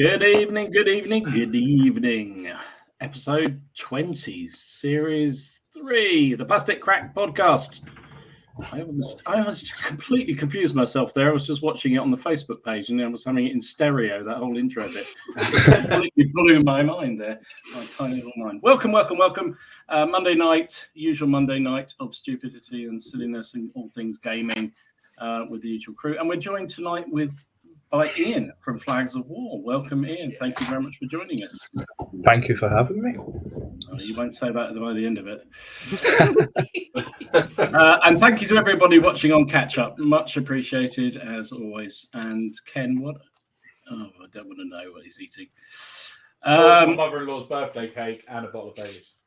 Good evening, good evening, good evening. Episode 20, Series 3, the Plastic Crack Podcast. I was completely confused myself there. I was just watching it on the Facebook page and I was having it in stereo, that whole intro bit. It completely blew my mind there, my tiny little mind. Welcome. Monday night, usual Monday night of stupidity and silliness and all things gaming with the usual crew. And we're joined tonight by Iain from Flags of War. Welcome, Iain. Thank you very much for joining us. Thank you for having me. Oh, you won't say that by the end of it. And thank you to everybody watching on Catch Up. Much appreciated, as always. And Ken, what? Oh, I don't want to know what he's eating. My mother-in-law's birthday cake and a bottle of Baileys.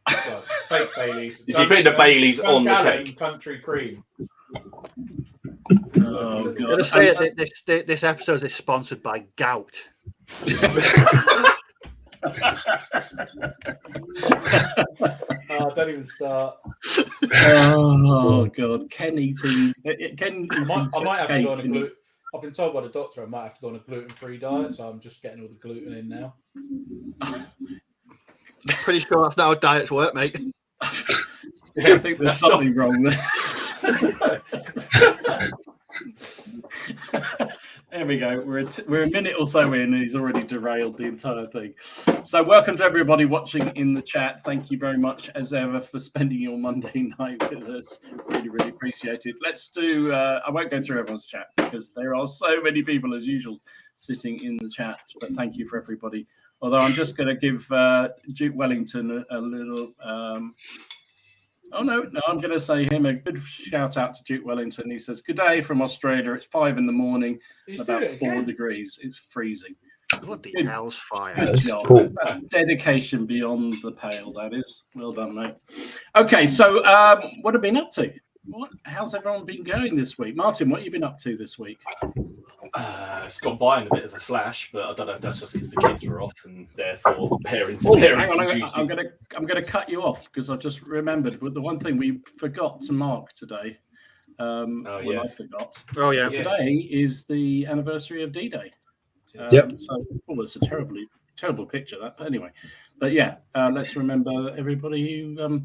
Well, fake Baileys. Is he putting the Baileys on the cake? Country cream. Oh, I'm going to say this episode is sponsored by gout. Don't even start. Oh God, Ken eating. I might have to go on a gluten. I've been told by the doctor I might have to go on a gluten-free diet, so I'm just getting all the gluten in now. Pretty sure that's not how diets work, mate. I think there's something wrong there. There we go. We're a minute or so in, and he's already derailed the entire thing. So, welcome to everybody watching in the chat. Thank you very much, as ever, for spending your Monday night with us. Really, really appreciate it. Let's do. I won't go through everyone's chat because there are so many people, as usual, sitting in the chat. But thank you for everybody. Although I'm just going to give Duke Wellington a little. I'm going to say him a good shout out to Duke Wellington. He says, "Good day from Australia. It's 5 a.m, about 4 degrees. It's freezing." What the hell's fire? Good job. Cool. That's dedication beyond the pale, that is. Well done, mate. Okay, so what have you been up to? How's everyone been going this week? Martin, what have you been up to this week? It's gone by in a bit of a flash, but I don't know if that's just because the kids were off and therefore parents. Hang on, I'm going to cut you off because I just remembered the one thing we forgot to mark today. I forgot. Oh yeah. Today is the anniversary of D-Day. Yep. So, it's a terrible picture that. But anyway, let's remember everybody who,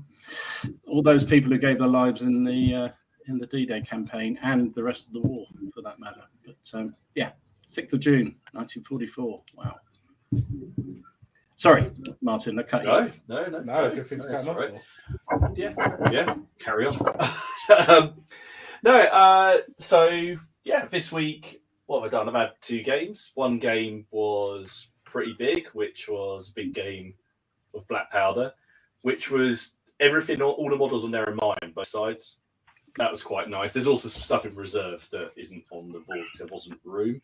all those people who gave their lives in the D-Day campaign and the rest of the war, for that matter. But 6th of June, 1944. Wow. Sorry, Martin, I cut you off. No, good thing to cut right. off. Yeah, carry on. This week, what have I done? I've had 2 games. One game was pretty big, which was a big game of Black Powder, which was everything, all the models on there are mine, both sides. That was quite nice. There's also some stuff in reserve that isn't on the board because there wasn't room.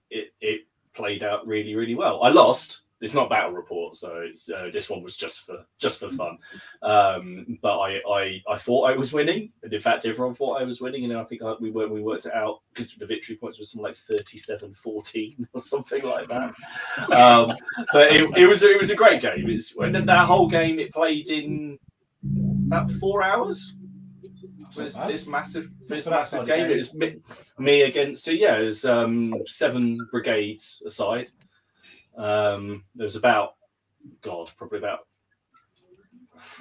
It played out really, really well. I lost. It's not battle report, so it's this one was just for fun. But I thought I was winning, and in fact, everyone thought I was winning. And I think we worked it out because the victory points was something like 37-14 or something like that. But it was a great game. That whole game it played in about 4 hours. So this massive game. It was me against. So it was 7 brigades aside. There was probably about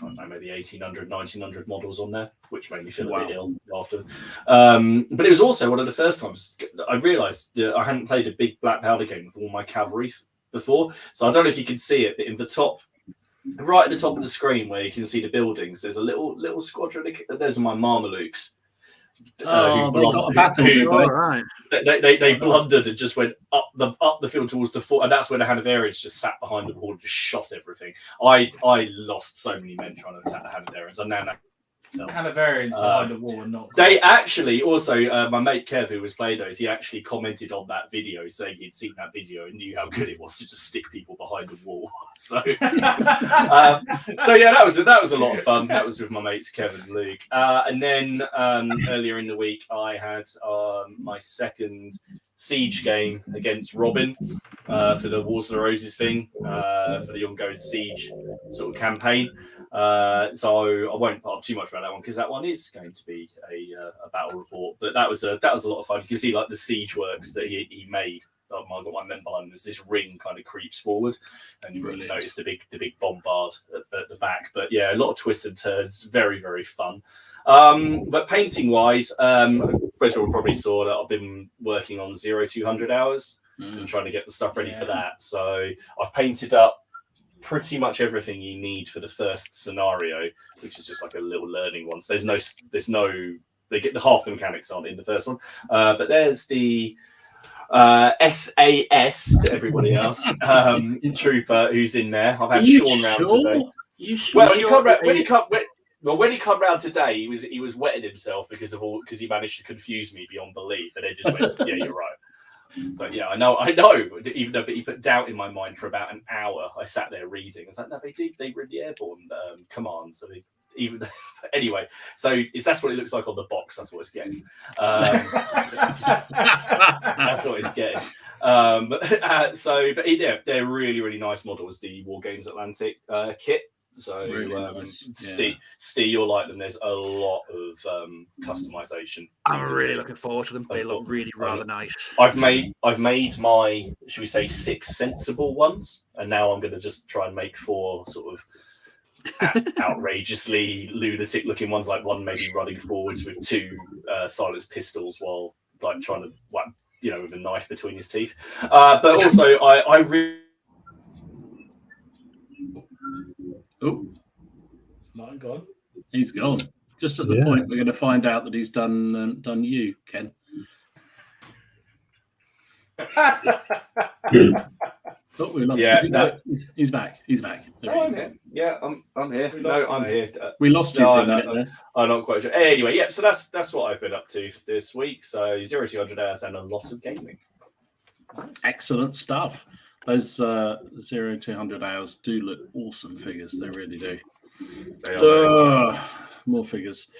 I don't know, maybe 1,800, 1,900 models on there, which made me feel a bit ill after. But it was also one of the first times I realised that I hadn't played a big Black Powder game with all my cavalry before. So I don't know if you can see it, but in the top, right at the top of the screen where you can see the buildings, there's a little squadron. Those are my Mamelukes. They got a battle. They blundered and just went up the field towards the fort, and that's where the Hanoverians just sat behind the wall and just shot everything. I lost so many men trying to attack the Hanoverians. I now know. Hanoverians behind the wall and not. They actually also, my mate Kev, who was playing those, he actually commented on that video, saying he'd seen that video and knew how good it was to just stick people behind the wall. So, that was a lot of fun. That was with my mates Kev and Luke. And then earlier in the week, I had my second siege game against Robin for the Wars of the Roses thing, for the ongoing siege sort of campaign. So I won't put up too much about that one because that one is going to be a battle report. But that was a lot of fun. You can see like the siege works that he made. Oh my god, my men behind. There's this ring kind of creeps forward, and you really notice the big bombard at the back. But yeah, a lot of twists and turns. Very, very fun. But painting wise, most people probably saw that I've been working on 0-200 hours and trying to get the stuff ready for that. So I've painted up pretty much everything you need for the first scenario, which is just like a little learning one. So there's no they get the half the mechanics aren't in the first one, but there's the SAS to everybody else trooper who's in there. I've had Sean round today. Well, when he come round today, he was wetting himself because he managed to confuse me beyond belief, and then just went, yeah, you're right. So yeah, I know. Even though, but he put doubt in my mind for about an hour. I sat there reading. I was like, no, they were in the airborne command, so they. Even anyway, so that's what it looks like on the box. That's what it's getting. That's what it's getting. But yeah, they're really, really nice models. The War Games Atlantic kit. So really nice. Steve, you'll like them. There's a lot of customization. I'm really looking forward to them. They look really rather nice. I've made my, should we say, 6 sensible ones, and now I'm going to just try and make 4 sort of outrageously lunatic looking ones, like one maybe running forwards with 2 silenced pistols while like trying to with a knife between his teeth, but also I really Not gone. He's gone just at the point we're going to find out that he's done you, Ken. Oh, we lost. Yeah, he's back. He's back. I'm here. Yeah, I'm here. I'm here. We lost you for a minute there. I'm not quite sure. Anyway, yeah. So that's what I've been up to this week. So 0-200 hours and a lot of gaming. Excellent stuff. Those 0-200 hours do look awesome figures. They really do. They are more figures.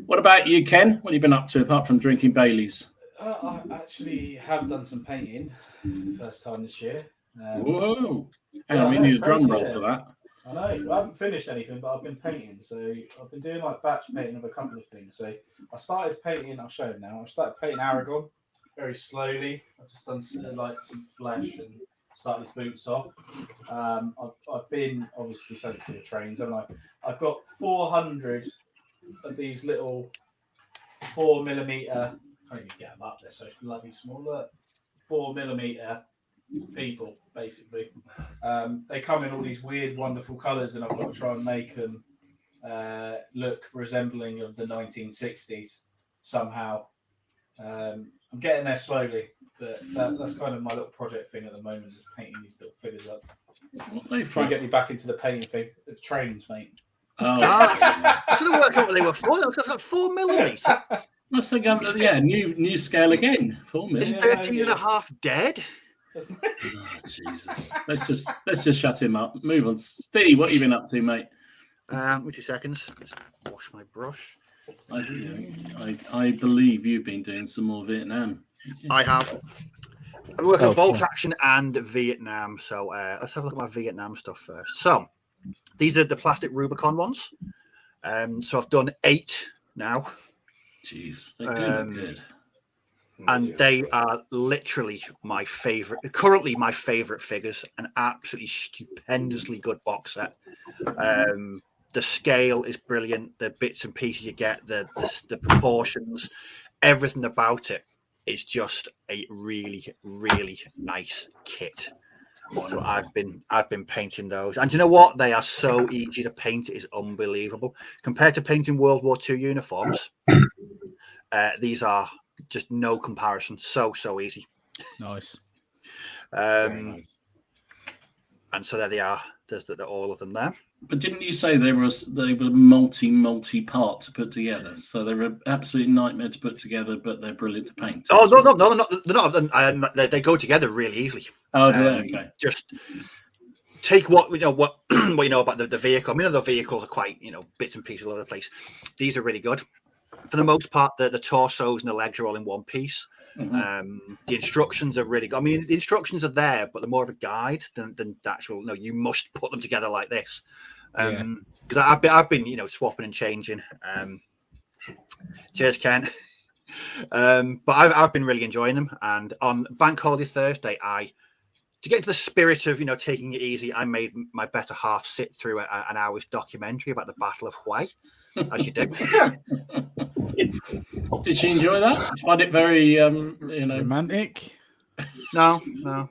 What about you, Ken? What have you been up to apart from drinking Baileys? I actually have done some painting for the first time this year. Whoa! Hang on, we need a drum roll for that. I know. I haven't finished anything, but I've been painting. So I've been doing like batch painting of a couple of things. So I started painting. I'll show you now. I started painting Aragon very slowly. I've just done some flesh and started his boots off. I've been obviously sent to the trains, haven't I? I've got 400 of these little 4mm. I can't even get them up. They're so bloody small. Look, 4mm people, basically. They come in all these weird, wonderful colours, and I've got to try and make them look resembling of the 1960s somehow. I'm getting there slowly, but that's kind of my little project thing at the moment, is painting these little figures up. Try and get me back into the painting thing. The trains, mate. Oh, I should have worked out what they were for. That's like 4mm. Must have gone, new scale again. 4mm. Is 13 and a half dead? Oh, Jesus. Let's just shut him up. Move on. Steve, what have you been up to, mate? 2 seconds. Let's wash my brush. I believe you've been doing some more Vietnam. I have. I'm working on bolt action and Vietnam. So let's have a look at my Vietnam stuff first. So these are the plastic Rubicon ones. So I've done 8 now. Jeez, they do look good. And they are literally my favorite, currently my favorite figures. An absolutely stupendously good box set. The scale is brilliant. The bits and pieces you get, the proportions, everything about it is just a really, really nice kit. So I've been painting those, and you know what? They are so easy to paint. It is unbelievable compared to painting World War II uniforms. These are just no comparison. So easy. Nice. Nice. And so there they are. There's all of them there. But didn't you say they were multi part to put together? So they were an absolute nightmare to put together, but they're brilliant to paint. Oh no, they're not. They go together really easily. Oh, okay. Just take what you know about the vehicle. I mean, the vehicles are quite bits and pieces all over the place. These are really good. For the most part, the torsos and the legs are all in one piece. Mm-hmm. The instructions are really good. I mean, the instructions are there, but they're more of a guide than the actual. No, you must put them together like this. Because I've been swapping and changing. Cheers, Ken. But I've been really enjoying them. And on Bank Holiday Thursday, to get into the spirit of taking it easy, I made my better half sit through an hour's documentary about the Battle of Hue, as you do. Did she enjoy that? Find it very romantic? No,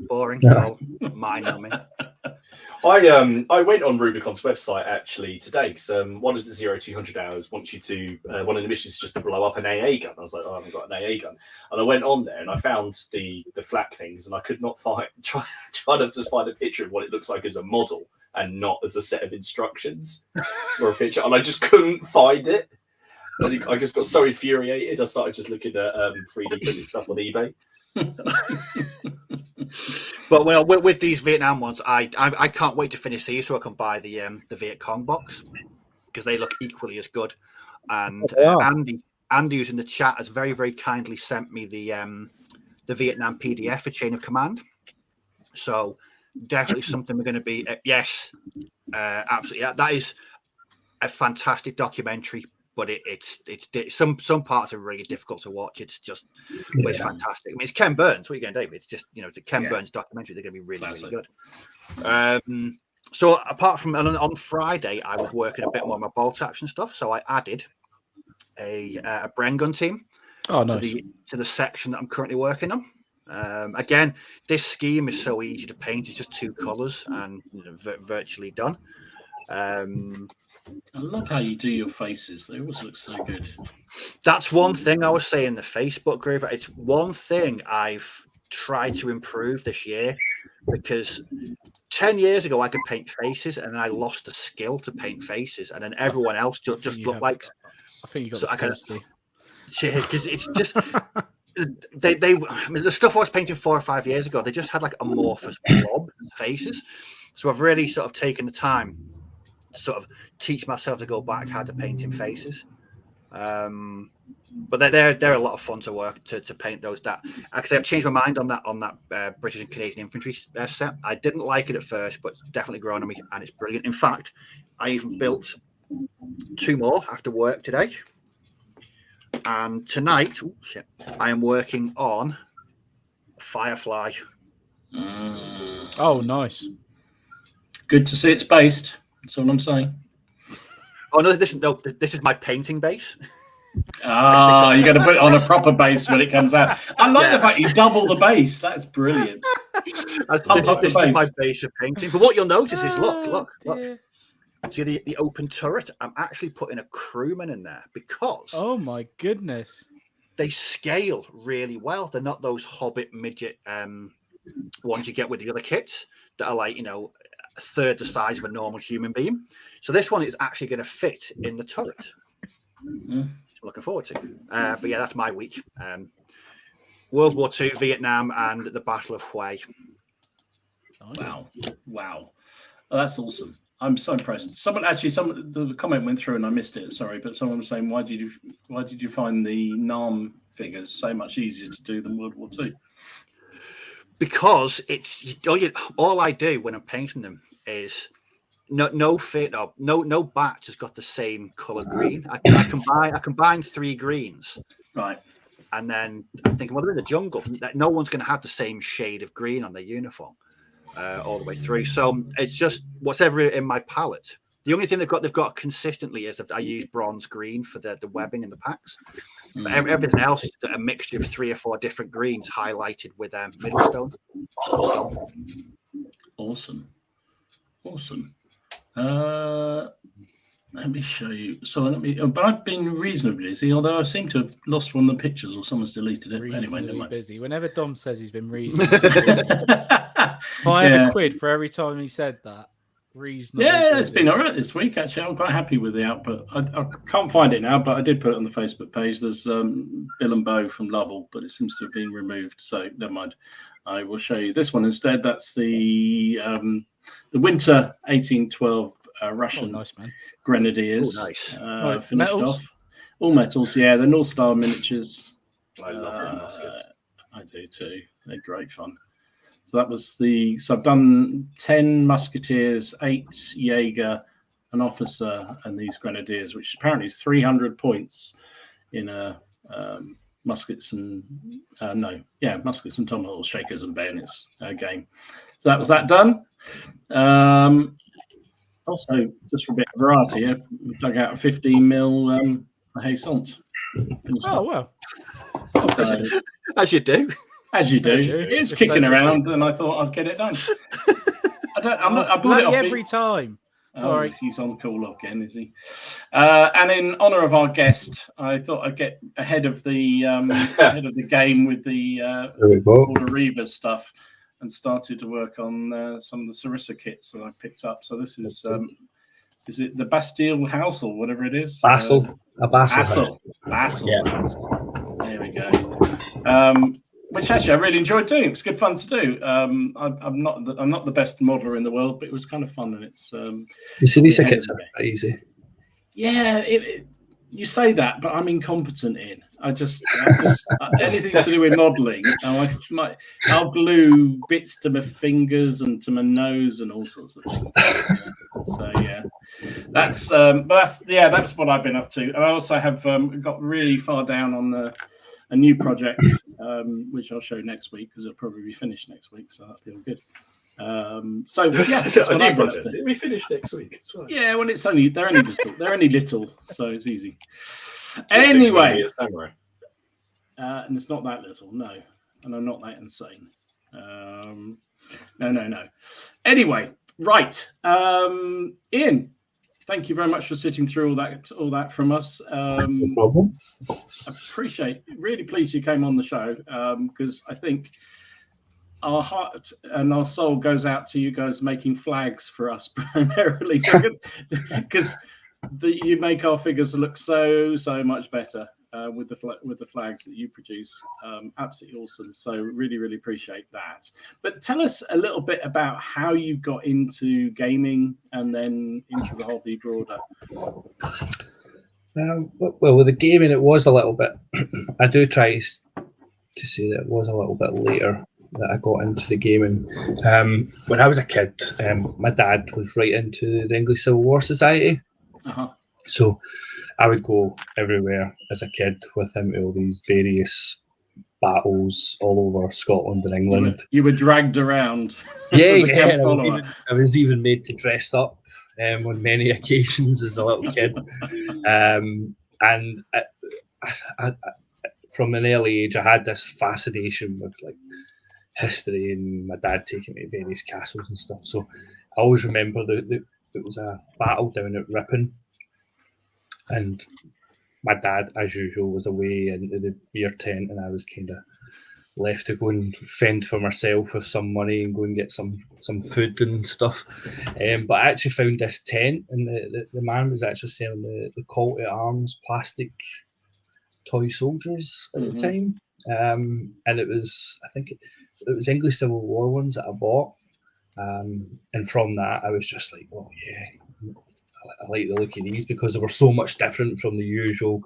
boring. Dull, mind-numbing. I went on Rubicon's website actually today because one of the 0200 hours wants you to one of the missions is just to blow up an AA gun. I was like, I haven't got an AA gun, and I went on there and I found the flak things, and I could not try to just find a picture of what it looks like as a model and not as a set of instructions or a picture, and I just couldn't find it. And I just got so infuriated. I started just looking at 3D printed stuff on eBay. But with these Vietnam ones, I can't wait to finish these so I can buy the Viet Cong box because they look equally as good. And Andy, who's in the chat, has very, very kindly sent me the Vietnam PDF for Chain of Command. So definitely something we're going to be. Yes, absolutely. That is a fantastic documentary. But it's some parts are really difficult to watch. It's just it's fantastic. I mean, it's Ken Burns. What are you going to do? It's just it's a Ken Burns documentary. They're going to be really really good. So apart from on Friday, I was working a bit more on my bolt action stuff. So I added a Bren gun team. Oh, nice. to the section that I'm currently working on. Again, this scheme is so easy to paint. It's just 2 colors and virtually done. I love how you do your faces. They always look so good. That's one thing I was saying in the Facebook group. It's one thing I've tried to improve this year because 10 years ago I could paint faces and then I lost the skill to paint faces, and then everyone else just looked like. I think you got because it's just the stuff I was painting 4 or 5 years ago. They just had like amorphous blob faces. So I've really sort of taken the time to sort of teach myself to go back how to painting faces. But they're a lot of fun to work to paint those. That actually I've changed my mind on that British and Canadian infantry set. I didn't like it at first, but it's definitely grown on me and it's brilliant. In fact, I even built 2 more after work today. And tonight, I am working on Firefly. Oh, nice. Good to see it's based. That's all I'm saying. Oh no, this is my painting base. Ah, you're going to put it on a proper base when it comes out. I like the fact you double the base. That's brilliant. This is my base of painting. But what you'll notice is, look. See the open turret? I'm actually putting a crewman in there because oh my goodness, they scale really well. They're not those Hobbit midget ones you get with the other kits that are like a third the size of a normal human being. So this one is actually going to fit in the turret. I'm looking forward to. But yeah, that's my week. World War II, Vietnam, and the Battle of Hue. Wow. Oh, that's awesome. I'm so impressed. The comment went through and I missed it. Sorry, but someone was saying, why did you find the NARM figures so much easier to do than World War II? Because it's all I do when I'm painting them is no batch has got the same color green. I combine 3 greens, right? And then I'm thinking, well, they're in the jungle. No one's going to have the same shade of green on their uniform all the way through. So it's just whatever in my palette. The only thing they've got consistently is that I use bronze green for the webbing in the packs. But everything else is a mixture of 3 or 4 different greens highlighted with Middlestone. Awesome. Let me show you. But I've been reasonably busy, although I seem to have lost one of the pictures or someone's deleted it. Anyway, busy. Whenever Dom says he's been reasonably busy, if I had a quid for every time he said that. Reasonably busy. It's been all right this week, actually. I'm quite happy with the output. I can't find it now, but I did put it on the Facebook page. There's Bill and Bo from Lovell, but it seems to have been removed, so never mind. I will show you this one instead. That's the Winter 1812 Russian Grenadiers. Oh, nice. Finished metals? off. All metals, yeah. They're North Star miniatures. I love them muskets. I do too. They're great fun. So that was so I've done 10 Musketeers, 8 Jaeger, an officer and these grenadiers, which apparently is 300 points in a muskets and muskets and tomahawks, shakers and bayonets game. So that was that done. Also, just for a bit of variety, we dug out a 15mm Haysont. Oh well, as you do. As you do. It's kicking around, and I thought I'd get it done. I bought it off every time. Sorry, he's on call again, is he? And in honour of our guest, I thought I'd get ahead of the game with the all the Reavers stuff, and started to work on some of the Sarissa kits that I picked up. So this is it the Bastille House or whatever it is? Basel. Basel. Yeah. There we go. Which actually I really enjoyed doing. It was good fun to do. I'm not the best modeler in the world, but it was kind of fun, and it's. You see, these kits are easy. Yeah, you say that, but I'm incompetent in. I just anything to do with modelling. I'll glue bits to my fingers and to my nose and all sorts of things. So yeah, that's what I've been up to. And I also have got really far down on a new project, which I'll show next week because it'll probably be finished next week. So that'll be all good. So yeah, that's a what new I've been up project. to. We finished next week. It's fine. Yeah, well, they're only little, so it's easy. Anyway, and it's not that little, no, and I'm not that insane. No. Anyway, right, Ian, thank you very much for sitting through all that from us. No problem. I really pleased you came on the show because I think our heart and our soul goes out to you guys making flags for us primarily because you make our figures look so much better with the flags that you produce. Absolutely awesome. So really appreciate that. But tell us a little bit about how you got into gaming and then into the hobby broader. Well, with the gaming, it was a little bit. I do try to say that it was a little bit later that I got into the gaming. When I was a kid, my dad was right into the English Civil War Society. Uh-huh. So I would go everywhere as a kid with him to all these various battles all over Scotland and England. You were dragged around. Yeah. I was even made to dress up on many occasions as a little kid. And I, from an early age, I had this fascination with like history, and my dad taking me to various castles and stuff. So I always remember that it was a battle down at Ripon, and my dad, as usual, was away into the beer tent, and I was kind of left to go and fend for myself with some money and go and get some food and stuff. But I actually found this tent, and the man was actually selling the call to arms plastic toy soldiers at the time. And it was, I think it was English Civil War ones that I bought. And from that, I was just like, oh yeah, I like the look of these because they were so much different from the usual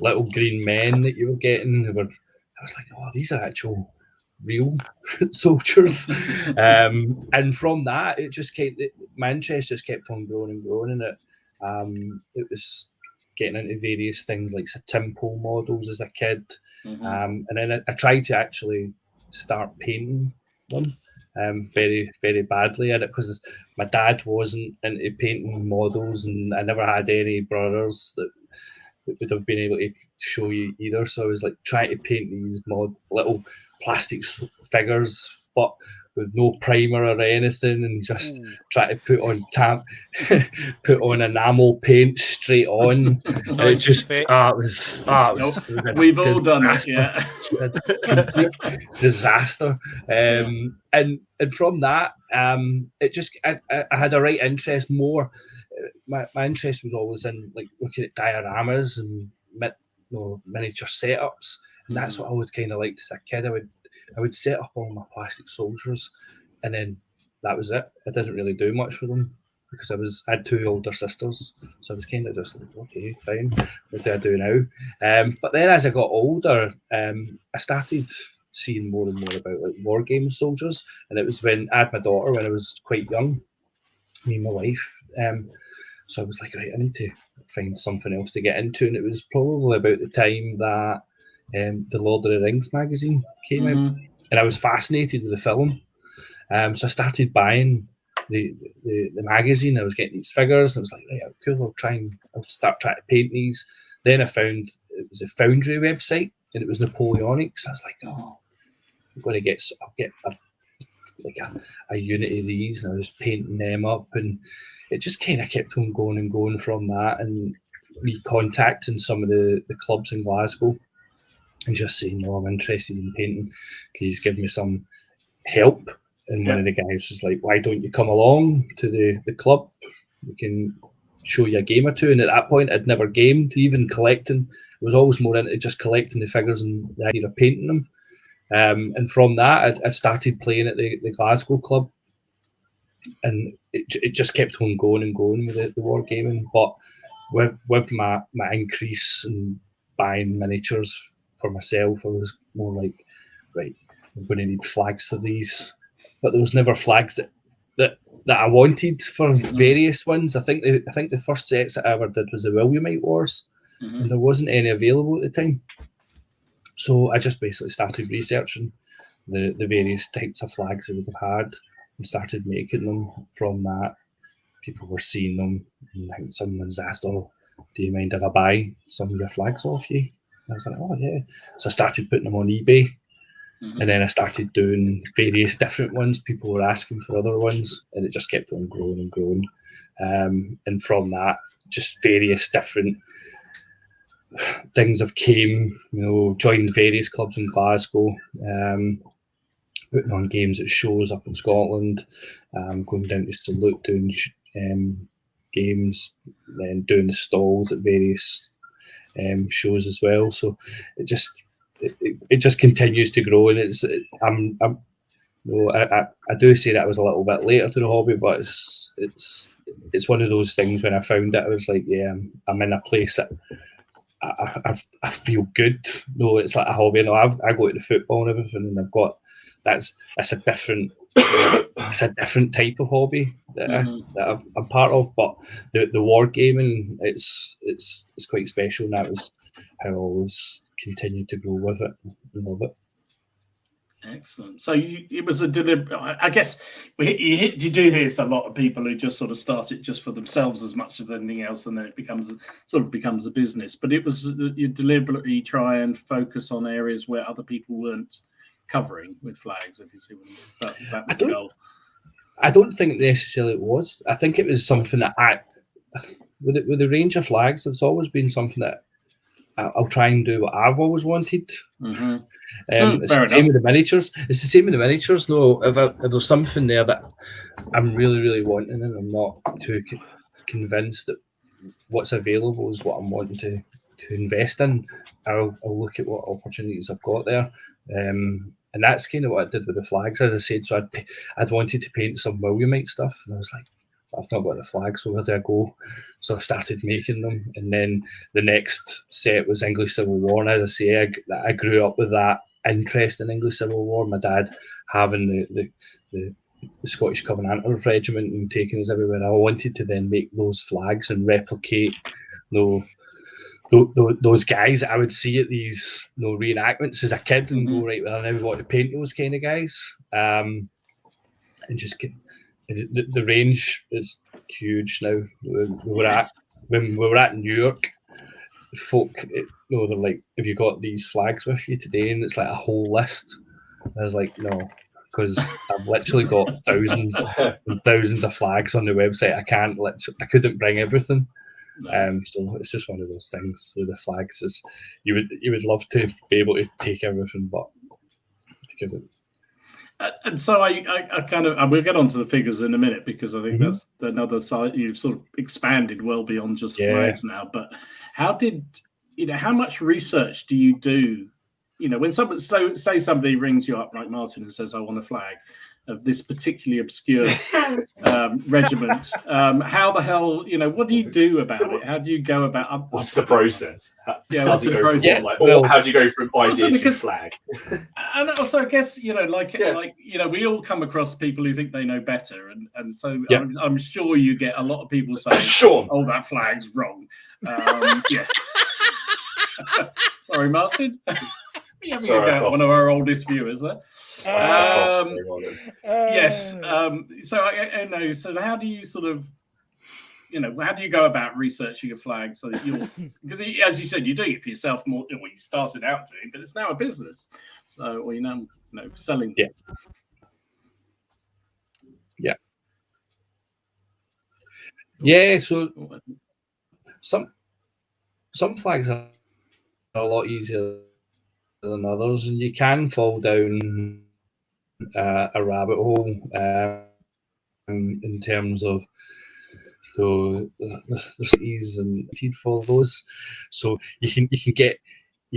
little green men that you were getting. I was like, oh, these are actual real soldiers. And from that, my interest just kept on growing and growing. And it was getting into various things like Timpo models as a kid. And then I tried to actually start painting them very, very badly at it because my dad wasn't into painting models, and I never had any brothers that would have been able to show you either. So I was like trying to paint these little plastic figures, but with no primer or anything, and just try to put on enamel paint straight on. And it just it was we've all done it, yeah. Disaster. And from that, it just I had a right interest more. My interest was always in like looking at dioramas and miniature setups, and that's what I always kind of liked as a kid. I would set up all my plastic soldiers, and then that was it. I didn't really do much with them because I had two older sisters, so I was kind of just like, okay, fine, what do I do now? But then as I got older, I started seeing more and more about like war game soldiers, and it was when I had my daughter when I was quite young, me and my wife. So I was like, right, I need to find something else to get into. And it was probably about the time that the Lord of the Rings magazine came out. And I was fascinated with the film. So I started buying the magazine. I was getting these figures. And I was like, right, cool, I'll start trying to paint these. Then I found it was a Foundry website, and it was Napoleonics. I was like, oh, I'll get a unit of these, and I was painting them up, and it just kind of kept on going and going from that, and me contacting some of the clubs in Glasgow and just saying, no, I'm interested in painting. Can you give me some help? And one of the guys was like, why don't you come along to the club? We can show you a game or two. And at that point, I'd never gamed, even collecting. I was always more into just collecting the figures and the idea of painting them. And from that, I started playing at the Glasgow club. And it just kept on going and going with the wargaming. But with my increase in buying miniatures for myself, I was more like, right, I'm going to need flags for these. But there was never flags that I wanted for various ones. I think the first sets that I ever did was the Williamite Wars, and there wasn't any available at the time. So I just basically started researching the various types of flags I would have had and started making them from that. People were seeing them, and I think someone was asked, oh, do you mind if I buy some of your flags off you? And I was like, oh yeah. So I started putting them on eBay. And then I started doing various different ones. People were asking for other ones, and it just kept on growing and growing. And from that, just various different things have came, joined various clubs in Glasgow, putting on games at shows up in Scotland, going down to Salute, doing games, then doing the stalls at various shows as well. So it just continues to grow, and I do say that I was a little bit later to the hobby, but it's one of those things. When I found it, I was like, yeah, I'm in a place that I feel good. No, it's like a hobby. I go to the football and everything, and I've got that's a different it's a different type of hobby that I'm part of. But the wargaming, it's quite special, and that was how I always continued to grow with it and love it. Excellent. So it was a deliberate. I guess you do hear a lot of people who just sort of start it just for themselves as much as anything else, and then it becomes a business. But it was you deliberately try and focus on areas where other people weren't covering with flags. If you see what I mean. That was the goal. I don't think necessarily it was. I think it was something that with the range of flags, it's always been something that I'll try and do what I've always wanted. It's the same with the miniatures. It's the same with the miniatures. No, if there's something there that I'm really, really wanting, and I'm not too convinced that what's available is what I'm wanting to invest in, I'll look at what opportunities I've got there. And that's kind of what I did with the flags, as I said. So I'd wanted to paint some Williamite stuff, and I was like, I've not got the flags, so where do I go? So I started making them, and then the next set was English Civil War. And as I say, I grew up with that interest in English Civil War. My dad having the Scottish Covenanters Regiment and taking us everywhere. I wanted to then make those flags and replicate those guys that I would see at these reenactments as a kid and go, right, well, I now want to paint those kind of guys. And just get. The range is huge now. When we were at New York, folk, they're like, "Have you got these flags with you today?" And it's like a whole list. And I was like, "No," because I've literally got thousands and thousands of flags on the website. I couldn't bring everything. So it's just one of those things with the flags. Is you would love to be able to take everything, but I couldn't. And so I kind of, and we'll get onto the figures in a minute, because I think that's another side. You've sort of expanded well beyond just flags now. But how much research do you do? When someone, say somebody rings you up like Martin and says, I want a flag. of this particularly obscure regiment. How the hell, what do you do about it? How do you go about? What's the process? How's it go process? from or how do you go from idea to flag? And also, I guess we all come across people who think they know better, and so I'm sure you get a lot of people saying, Sean, "Oh, that flag's wrong." Yeah. Sorry, Martin. One of our oldest viewers there. Yes. So I know. So how do you sort of, how do you go about researching a flag so that you're, because as you said, you're doing it for yourself more. Well, you started out doing, but it's now a business. So, or selling. Yeah. Yeah. Yeah. So some flags are a lot easier than others, and you can fall down a rabbit hole in terms of the cities and feed for those. So you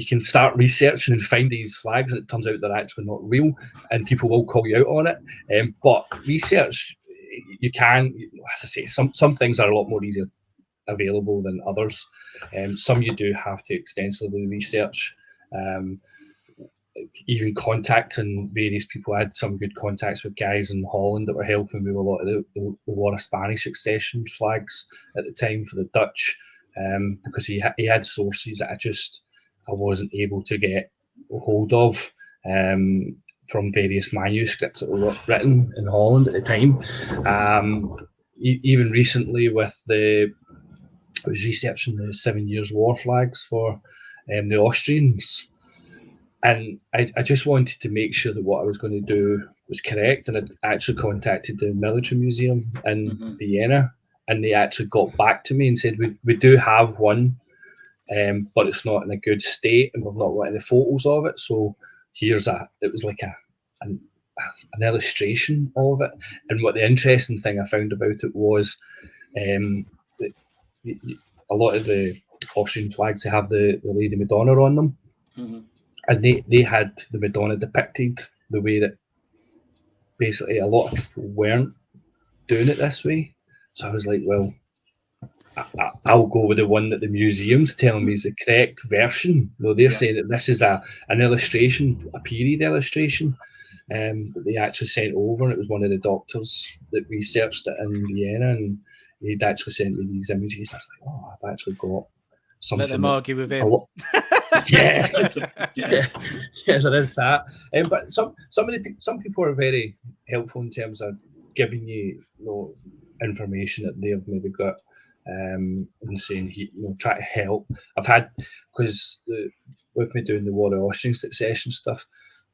can start researching and find these flags, and it turns out they're actually not real, and people will call you out on it. But research, you can, as I say, some things are a lot more easier available than others. Some you do have to extensively research. Even contacting various people. I had some good contacts with guys in Holland that were helping with a lot of the War of Spanish Succession flags at the time for the Dutch, because he had sources that I wasn't able to get a hold of from various manuscripts that were written in Holland at the time. Even recently I was researching the 7 Years' War flags for the Austrians. And I just wanted to make sure that what I was going to do was correct. And I actually contacted the military museum in Vienna, and they actually got back to me and said, we do have one, but it's not in a good state, and we've not got any photos of it. So it was like an illustration of it. And what the interesting thing I found about it was that a lot of the Austrian flags, they have the Lady Madonna on them. Mm-hmm. And they had the Madonna depicted the way that basically a lot of people weren't doing it this way. So I was like, well, I'll go with the one that the museum's telling me is the correct version. No, they're saying that this is an illustration, a period illustration that they actually sent over. And it was one of the doctors that researched it in Vienna, and he'd actually sent me these images. I was like, oh, I've actually got something. Let them argue with him. Yeah, there is that. But some people are very helpful in terms of giving you, information that they've maybe got, and saying, try to help. I've had, because with me doing the War of Austrian Succession stuff,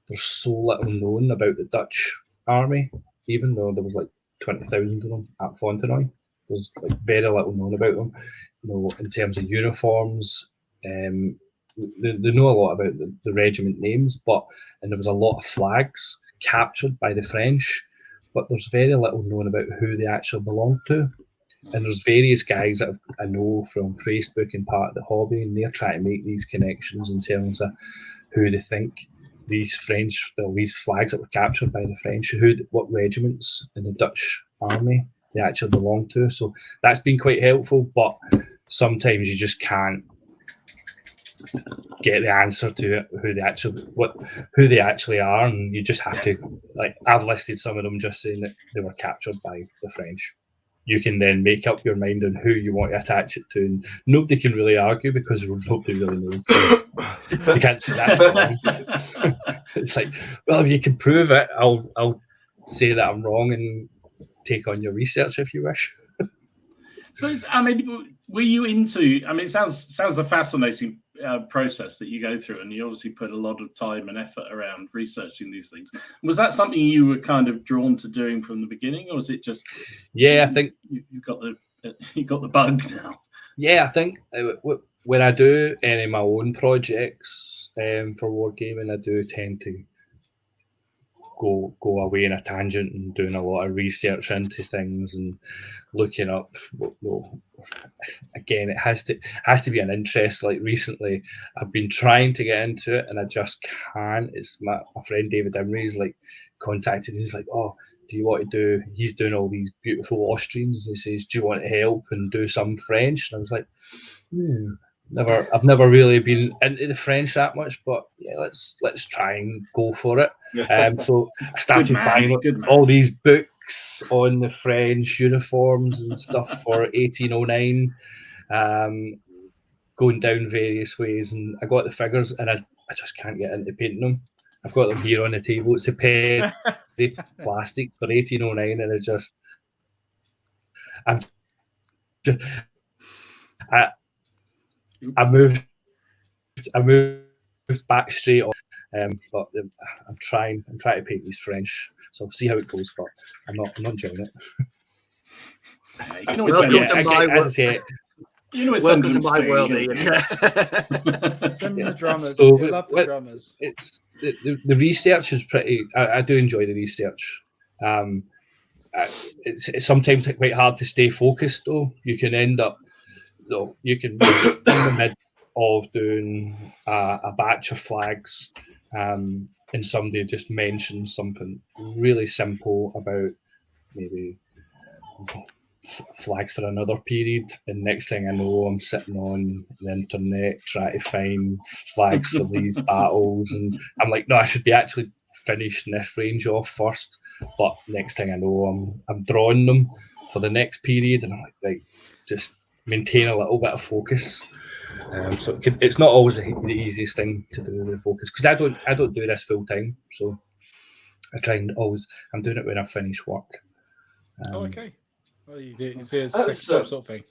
there's so little known about the Dutch army, even though there was like 20,000 of them at Fontenoy. There's like very little known about them, in terms of uniforms. They know a lot about the regiment names, and there was a lot of flags captured by the French, but there's very little known about who they actually belong to. And there's various guys that I know from Facebook and part of the hobby, and they're trying to make these connections in terms of who they think these flags that were captured by the French, what regiments in the Dutch army they actually belong to. So that's been quite helpful, but sometimes you just can't get the answer to it, who they actually are, and you just have to, like, I've listed some of them just saying that they were captured by the French. You can then make up your mind on who you want to attach it to, and nobody can really argue because nobody really knows. So you can't say that's wrong. It's like, well, if you can prove it, I'll say that I'm wrong and take on your research if you wish. So, were you into? It sounds a fascinating process that you go through, and you obviously put a lot of time and effort around researching these things. Was that something you were kind of drawn to doing from the beginning, or was it just? Yeah, I think you got the bug now. Yeah, I think when I do any of my own projects for wargaming, I do tend to go away in a tangent and doing a lot of research into things and looking up. Well, again, it has to be an interest. Like recently, I've been trying to get into it and I just can't. It's my friend David Imrie's like contacted. He's like, "Oh, do you want to do?" He's doing all these beautiful Austrians. He says, "Do you want to help and do some French?" And I was like, I've never really been into the French that much, but yeah, let's try and go for it. So I started buying all these books on the French uniforms and stuff for 1809, going down various ways, and I got the figures, and I just can't get into painting them. I've got them here on the table. It's a pair of plastic for 1809, and I moved back straight on, but I'm trying to paint these French, so I'll see how it goes. But I'm not enjoying it. You can always send you know, welcome to my world, Ian. Send me the drummers. So, I love the drummers. It's the research is pretty. I do enjoy the research. It's sometimes quite hard to stay focused, though. You can end up. So you can be in the mid of doing a batch of flags, and somebody just mentions something really simple about maybe flags for another period, and next thing I know, I'm sitting on the internet trying to find flags for these battles, and I'm like, no, I should be actually finishing this range off first. But next thing I know, I'm drawing them for the next period, and I'm like, right, just maintain a little bit of focus. So it's not always the easiest thing to do with focus, because I don't do this full time. So I try and I'm doing it when I finish work. Okay. Well, you do. It's a sort of thing.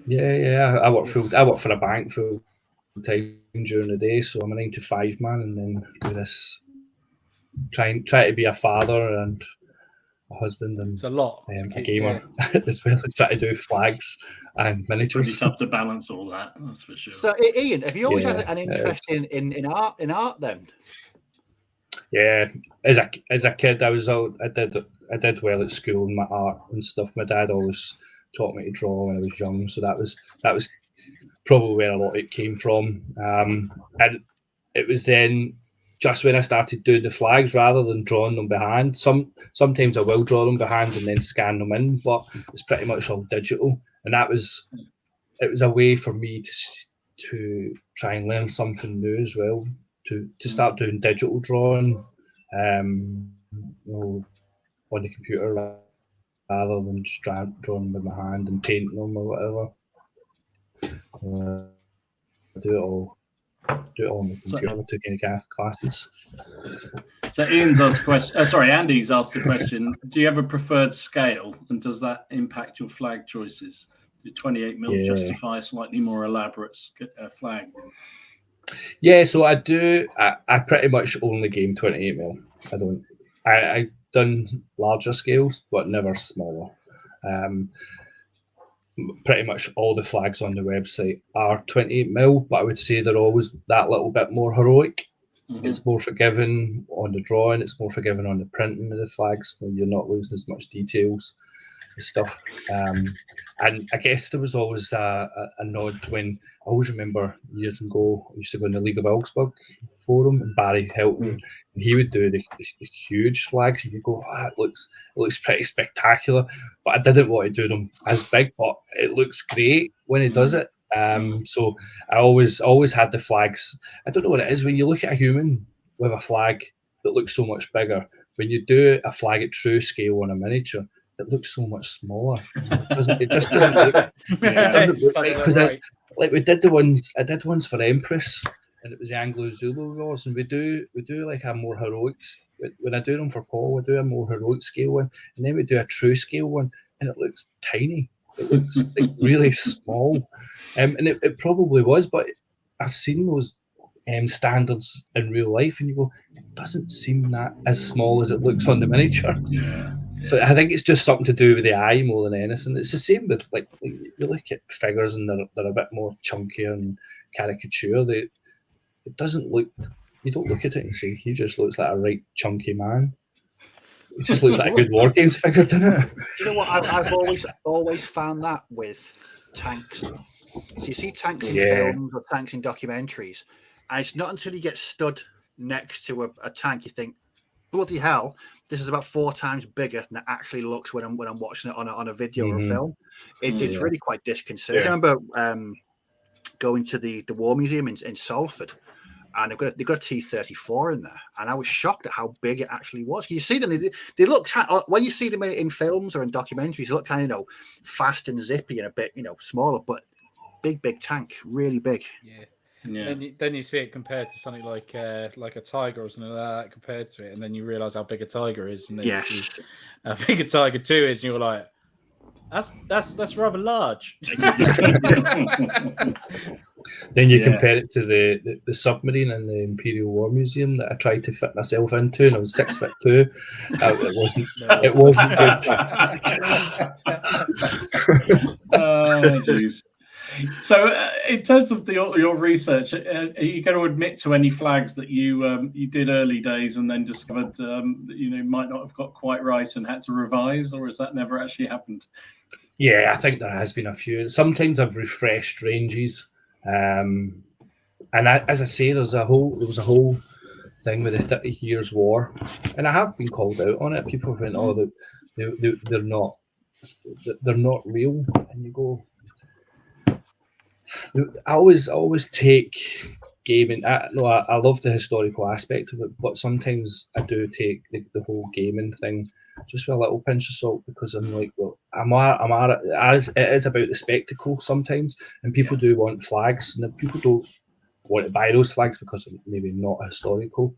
Yeah. I work for a bank full time during the day, so I'm a 9 to 5 man, and then do this. Try to be a father and a husband and it's a lot. A gamer as well. Try to do flags and miniatures. It's tough to balance all that. That's for sure. So, Ian, have you always had an interest in art? In art, then? Yeah, as a kid, I did well at school in my art and stuff. My dad always taught me to draw when I was young, so that was probably where a lot of it came from. And it was then just when I started doing the flags rather than drawing them behind. Sometimes I will draw them behind and then scan them in, but it's pretty much all digital. And it was a way for me to try and learn something new as well. To start doing digital drawing, on the computer rather than just drawing with my hand and painting them or whatever. Do it all on the computer. I took any classes. So Ian's asked a question. Andy's asked the question: do you have a preferred scale, and does that impact your flag choices? Do 28mm justify a slightly more elaborate flag? Yeah, so I do. I pretty much only game 28mm. I don't. I've done larger scales, but never smaller. Pretty much all the flags on the website are 28mm, but I would say they're always that little bit more heroic. Mm-hmm. It's more forgiving on the drawing. It's more forgiving on the printing of the flags. So you're not losing as much details and stuff. And I guess there was always a nod when I always remember years ago I used to go in the League of Augsburg forum, and Barry Hilton, and he would do the huge flags, and you go, it looks pretty spectacular, but I didn't want to do them as big, but it looks great when he does it. So I always had the flags. I don't know what it is when you look at a human with a flag that looks so much bigger. When you do a flag at true scale on a miniature, it looks so much smaller. It just doesn't look right, because like we did the ones. I did ones for Empress, and it was the Anglo-Zulu Wars, and we do like a more heroic. When I do them for Paul, we do a more heroic scale one, and then we do a true scale one, and it looks tiny. It looks like really small, and it probably was, but I've seen those standards in real life, and you go, it doesn't seem that as small as it looks on the miniature. Yeah. So I think it's just something to do with the eye more than anything. It's the same with like you look at figures and they're a bit more chunkier and caricature. It doesn't look. You don't look at it and say he just looks like a right chunky man. It just looks like a good War Games figure, doesn't it? Do you know what? I've always found that with tanks. So you see tanks in films or tanks in documentaries, and it's not until you get stood next to a tank you think, bloody hell, this is about 4 times bigger than it actually looks when I'm watching it on a video or a film. It's really quite disconcerting. I remember going to the War Museum in Salford, and they've got a T-34 in there, and I was shocked at how big it actually was. You see them; they look, when you see them in films or in documentaries, they look kind of fast and zippy and a bit smaller, but big tank, really big. Yeah. Then you see it compared to something like a tiger or something like that compared to it, and then you realise how big a tiger is, and then you see how big a tiger 2 is, and you're like, that's rather large. Then you compare it to the submarine in the Imperial War Museum that I tried to fit myself into, and I was 6'2". It wasn't good. Oh, jeez. So, in terms of your research, are you going to admit to any flags that you did early days and then discovered that might not have got quite right and had to revise, or has that never actually happened? Yeah, I think there has been a few. Sometimes I've refreshed ranges, and as I say, there was a whole thing with the 30 Years' War, and I have been called out on it. People have been, they're not real, and you go. I always take gaming. I love the historical aspect of it, but sometimes I do take the whole gaming thing just with a little pinch of salt, because I'm like, well, it is about the spectacle sometimes, and people do want flags, and if people don't want to buy those flags because they're maybe not historical,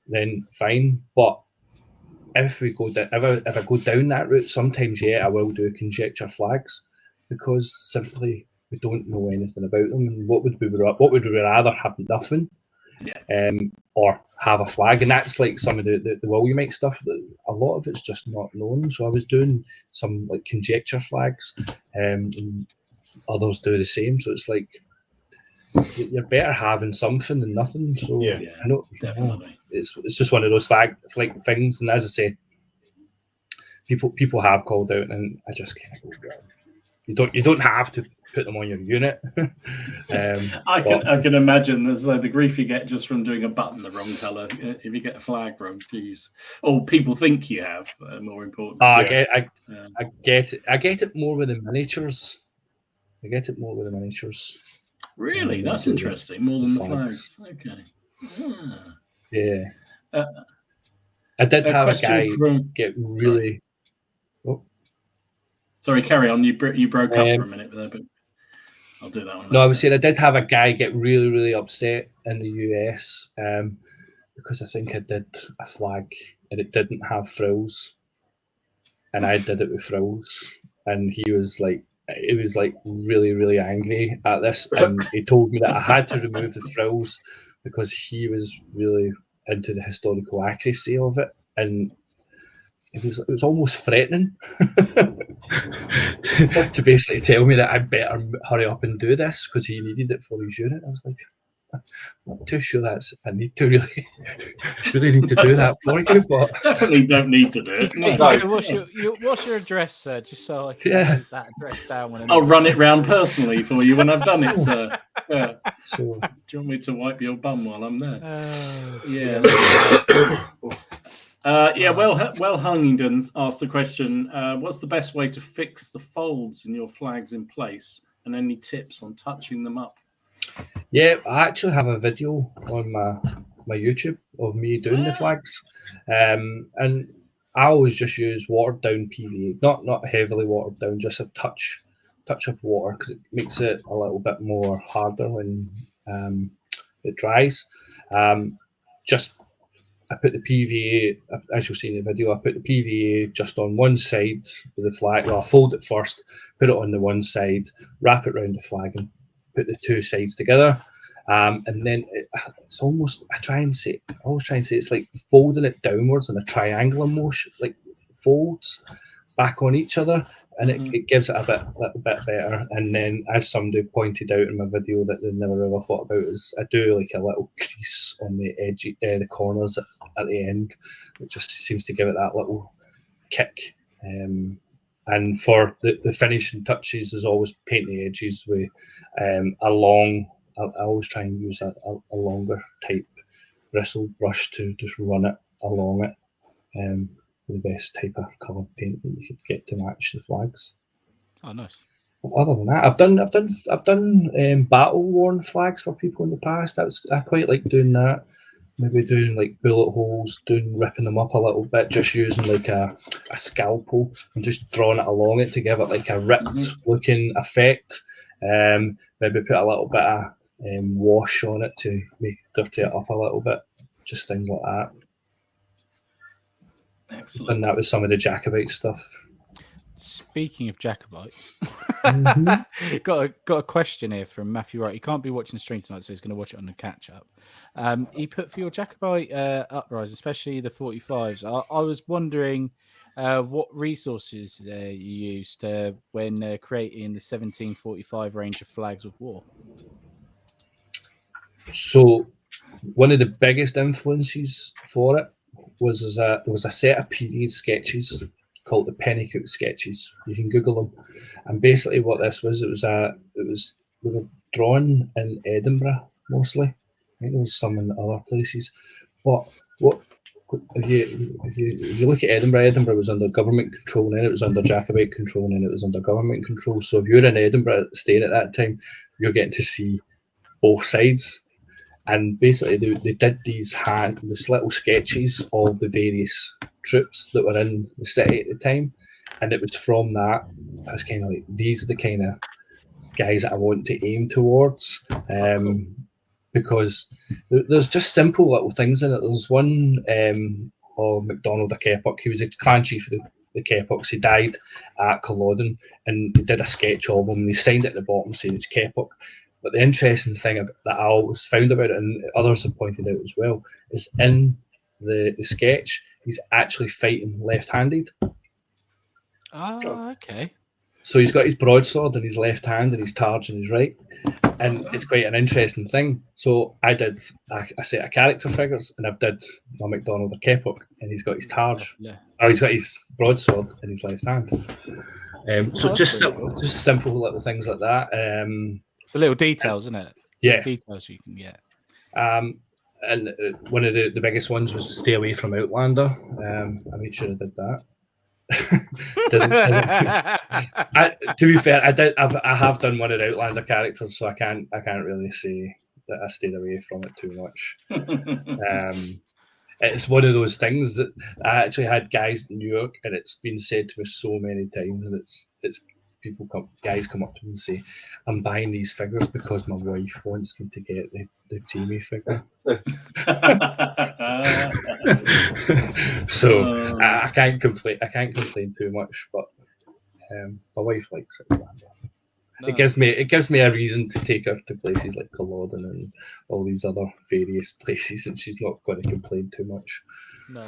then fine. But if I go down that route, sometimes I will do conjecture flags, because simply we don't know anything about them, and what would we rather have nothing, or have a flag? And that's like some of the Williamite stuff. A lot of it's just not known. So I was doing some like conjecture flags, and others do the same. So it's like you're better having something than nothing. So I know, definitely. It's just one of those flag things. And as I say, people have called out, and I just kind of go, you don't have to put them on your unit. I can imagine there's the grief you get just from doing a button the wrong colour if you get a flag wrong. Geez, or people think you have. More important. I get it more with the miniatures. Really, that's interesting. More than the flags. Okay. Yeah. I did have a guy get really. Sorry, carry on. You broke up for a minute there, but I'll do that one. No, I was saying I did have a guy get really, really upset in the US because I think I did a flag and it didn't have frills, and I did it with frills, and he was like really, really angry at this, and he told me that I had to remove the frills because he was really into the historical accuracy of it, and it was almost threatening to basically tell me that I better hurry up and do this because he needed it for his unit. I was like, I'm not too sure I need to really need to do that for you, but definitely don't need to do it. No. What's your address, sir? Just so I can write that address down. I'll run it round personally for you when I've done it, sir. Yeah. So, do you want me to wipe your bum while I'm there? Well, Huntingdon asked the question, what's the best way to fix the folds in your flags in place, and any tips on touching them up? Yeah, I actually have a video on my YouTube of me doing the flags, and I always just use watered down PVA, not heavily watered down, just a touch of water, because it makes it a little bit more harder when it dries. I put the PVA, as you'll see in the video, I put the PVA just on one side of the flag. Well, I fold it first, put it on the one side, wrap it around the flag, and put the two sides together. And then it's almost, I always try and say it's like folding it downwards in a triangular motion, like folds back on each other, and it gives it a little bit better. And then, as somebody pointed out in my video that they never ever thought about, is I do like a little crease on the edge, the corners at the end. It just seems to give it that little kick. And for the finishing touches, is always paint the edges with a long. I always try and use a longer type bristle brush to just run it along it. The best type of colour paint that you could get to match the flags. Oh, nice. Other than that, I've done battle worn flags for people in the past. I quite like doing that. Maybe doing like bullet holes, ripping them up a little bit, just using like a scalpel and just drawing it along it to give it like a ripped looking effect. Maybe put a little bit of wash on it to dirty it up a little bit. Just things like that. Excellent. And that was some of the Jacobite stuff. Speaking of Jacobites, Mm-hmm. got a question here from Matthew Wright. He can't be watching the stream tonight, so he's going to watch it on the catch up. He put for your Jacobite uprise, especially the 45s. I was wondering what resources you used when creating the 1745 range of flags of war. So, one of the biggest influences for it was there was a set of period sketches called the Pennycook sketches. You can Google them, and basically what this was, we were drawn in Edinburgh mostly. I think there was some in other places, but if you look at Edinburgh was under government control, and then it was under Jacobite control, and then it was under government control. So if you're in Edinburgh staying at that time, you're getting to see both sides. And basically, they did these little sketches of the various troops that were in the city at the time, and it was from that. I was kind of like, these are the kind of guys that I want to aim towards, because there's just simple little things in it. There's one McDonald of Keppoch. He was a clan chief of the Keppochs. He died at Culloden, and they did a sketch of him. And they signed it at the bottom saying it's Keppoch. But the interesting thing that I always found about it, and others have pointed out as well, is in the sketch, he's actually fighting left-handed. Oh, okay. So he's got his broadsword in his left hand and his targe in his right. And it's quite an interesting thing. So I did a set of character figures, and I've did my McDonald or Keppoch, and he's got his targe, or he's got his broadsword in his left hand. So just simple little things like that. It's a little details, isn't it? Yeah, details you can get. And one of the biggest ones was to stay away from Outlander. I made sure I did that. To be fair, I have done one of the Outlander characters, so I can't really say that I stayed away from it too much. It's one of those things that I actually had guys in New York, and it's been said to me so many times, and it's guys come up to me and say, I'm buying these figures because my wife wants me to get the Jamie figure. So I can't complain too much, but my wife likes it. No. It gives me a reason to take her to places like Culloden and all these other various places, and she's not going to complain too much. No.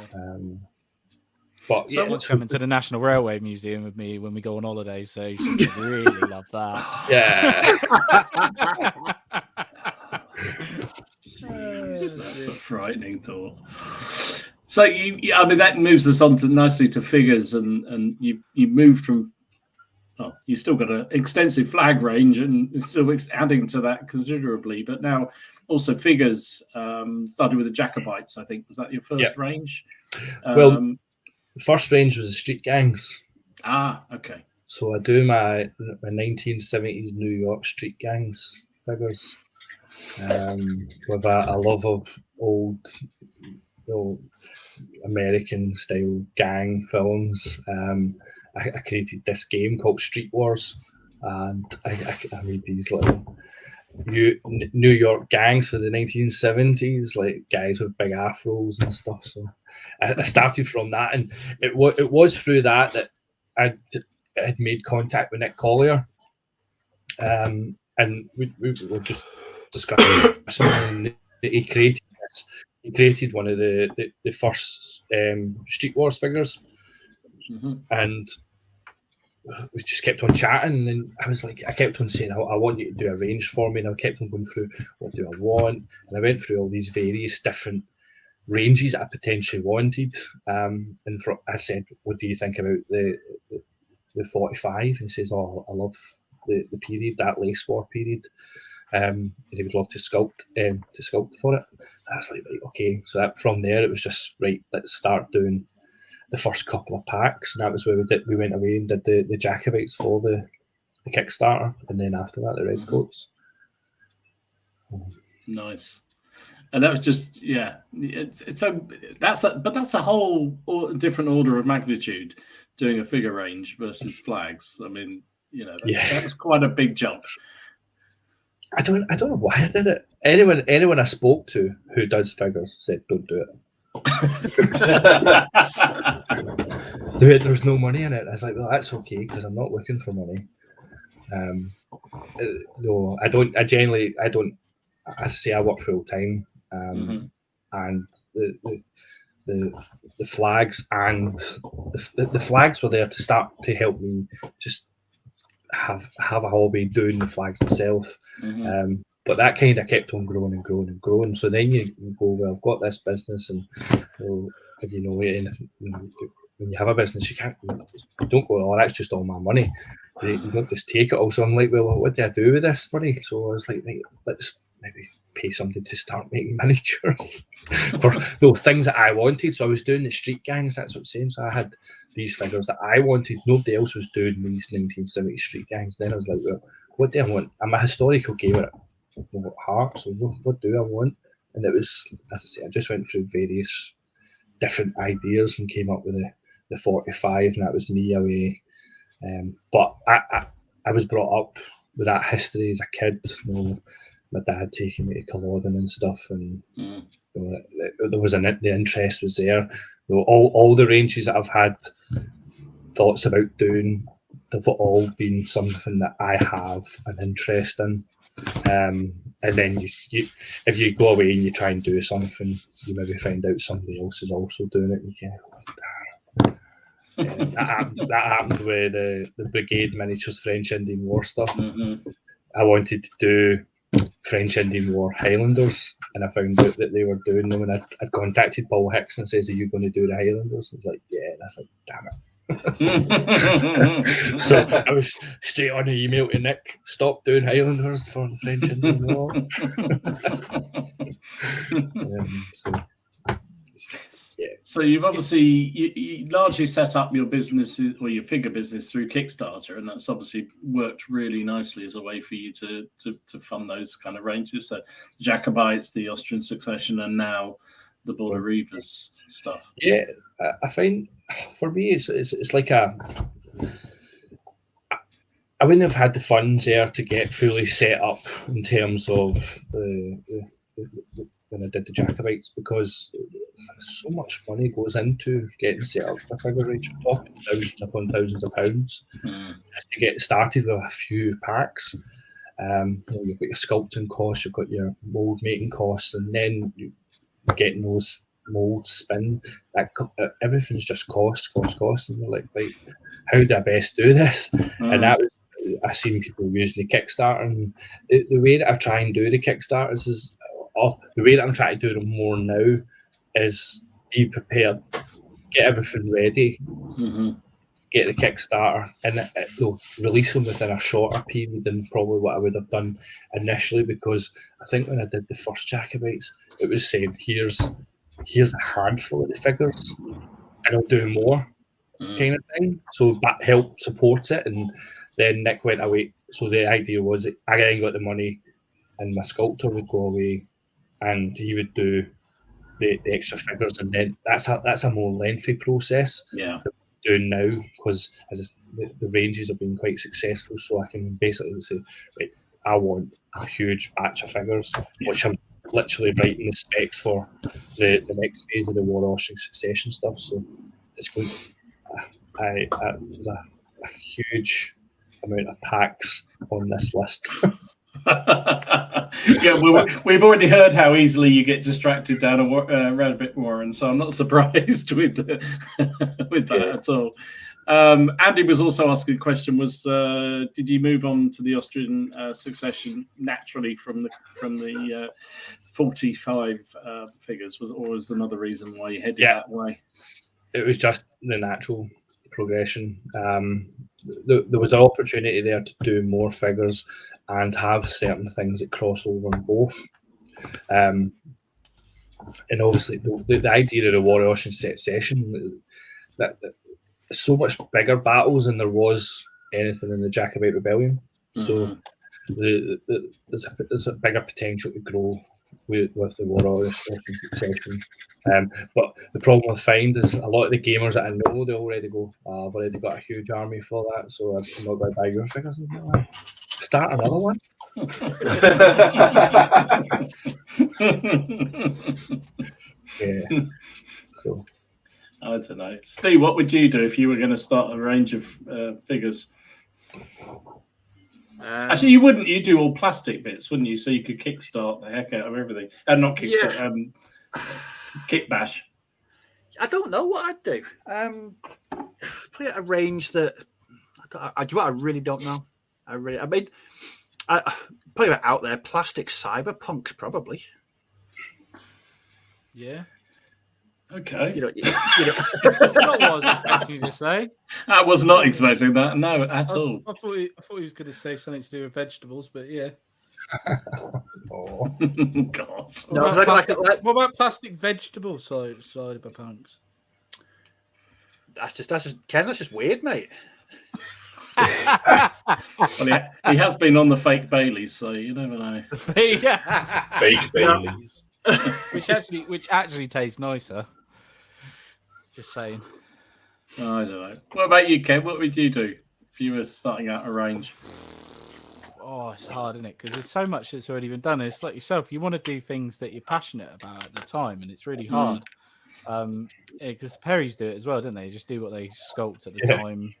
But someone's coming to the National Railway Museum with me when we go on holiday, so she really love that. Yeah. That's a frightening thought. So that moves us on nicely to figures, and you moved from. Oh, you still got an extensive flag range, and it's still adding to that considerably. But now also figures. Started with the Jacobites, I think. Was that your first range? Well. The first range was the street gangs. Okay. So I do my 1970s New York street gangs figures with a love of old American style gang films. I created this game called Street Wars, and I made these little New York gangs for the 1970s, like guys with big afros and stuff. So I started from that, and it was through that I had made contact with Nick Collier, and we were just discussing. And he created this. He created one of the first Street Wars figures, and we just kept on chatting, and I kept on saying, I want you to do a range for me, and I kept on going through, what do I want? And I went through all these various different ranges that I potentially wanted. And I said, what do you think about the 45? And he says, oh, I love the period, that lace war period. And he would love to sculpt for it. I was like, right, okay. So from there, it was just, right, let's start doing the first couple of packs. And that was where we went away and did the Jacobites for the Kickstarter. And then after that, the red coats. Nice. And that was just, yeah, that's a whole different order of magnitude doing a figure range versus flags. I mean, that was quite a big jump. I don't know why I did it. Anyone I spoke to who does figures said, don't do it. There's no money in it. I was like, well, that's okay because I'm not looking for money. No, I don't. As I say, I work full time, and the flags and the flags were there to start to help me just have a hobby doing the flags myself. But that kind of kept on growing and growing and growing. So then you go, well, I've got this business, and if you know anything, when you have a business, you don't go, oh, that's just all my money. You don't just take it all. So I'm like, well, what do I do with this money? So I was like, let's maybe pay somebody to start making miniatures for those things that I wanted. So I was doing the street gangs, that's what I'm saying. So I had these figures that I wanted. Nobody else was doing these 1970s street gangs. Then I was like, well, what do I want? I'm a historical gamer at heart, so what do I want? And it was, as I say, I just went through various different ideas and came up with the 45, and that was me away. But I was brought up with that history as a kid. My dad taking me to Culloden and stuff, and there was the interest was there. All the ranges that I've had thoughts about doing, they've all been something that I have an interest in. And then you if you go away and you try and do something, you maybe find out somebody else is also doing it. You can that happened with the Brigade Miniatures French Indian War stuff. I wanted to do French Indian War Highlanders, and I found out that they were doing them, and I'd contacted Paul Hicks and says, are you going to do the Highlanders? He's like, yeah. And I was like, damn it. So I was straight on an email to Nick, stop doing Highlanders for the French Indian War. So you've obviously you largely set up your business or your figure business through Kickstarter, and that's obviously worked really nicely as a way for you to fund those kind of ranges. So Jacobites, the Austrian Succession, and now the Border Reavers stuff. Yeah, I find for me it's like I wouldn't have had the funds there to get fully set up in terms of when I did the Jacobites, because so much money goes into getting set up for a figure range. We're talking thousands upon thousands of pounds just to get started with a few packs. You've got your sculpting costs, you've got your mold making costs, and then getting those molds spin. Everything's just cost, and you're like, right, how do I best do this? And that was, I've seen people using the Kickstarter, and the way that I try and do the Kickstarters is, the way that I'm trying to do them more now is be prepared, get everything ready, get the Kickstarter, and release them within a shorter period than probably what I would have done initially, because I think when I did the first Jacobites, it was saying, here's a handful of the figures, and I'll do more kind of thing. So that helped support it, and then Nick went away. So the idea was that I then got the money, and my sculptor would go away, and he would do the extra figures, and then that's a more lengthy process. Yeah. Doing now, because the ranges have been quite successful, so I can basically say, right, I want a huge batch of figures, which I'm literally writing the specs for the next phase of the War Austrian Succession stuff. So it's going. There's a huge amount of packs on this list. Yeah, we've already heard how easily you get distracted down a rabbit warren, so I'm not surprised with that at all. Andy was also asking a question: did you move on to the Austrian succession naturally from the 45 figures, or was another reason why you headed that way? It was just the natural progression. There was an opportunity there to do more figures and have certain things that cross over in both. And obviously, the idea of the Warrior Austrian succession, that so much bigger battles than there was anything in the Jacobite rebellion. So there's a bigger potential to grow with the Warrior Austrian succession. But the problem I find is a lot of the gamers that I know, they already go, I've already got a huge army for that, so I'm not going to buy your figures. Start another one. Yeah. So I don't know. Steve, what would you do if you were going to start a range of figures? Actually, you wouldn't. You do all plastic bits, wouldn't you? So you could kickstart the heck out of everything. Not kickstart, kick bash. I don't know what I'd do. Probably a range that I really don't know. Probably out there, plastic cyberpunks, probably. Yeah. Okay. You know. Not what I was expecting you to say. I was not expecting that. No, at all. I thought he was going to say something to do with vegetables, but yeah. Oh God. What about plastic vegetable cyberpunks? That's just Ken. That's just weird, mate. Well, he has been on the fake Baileys, so you never know. Fake Baileys, which actually tastes nicer. Just saying. I don't know. What about you, Ken? What would you do if you were starting out a range? Oh, it's hard, isn't it? Because there's so much that's already been done. It's like yourself. You want to do things that you're passionate about at the time, and it's really hard. Because Perry's do it as well, don't they? Just do what they sculpt at the time,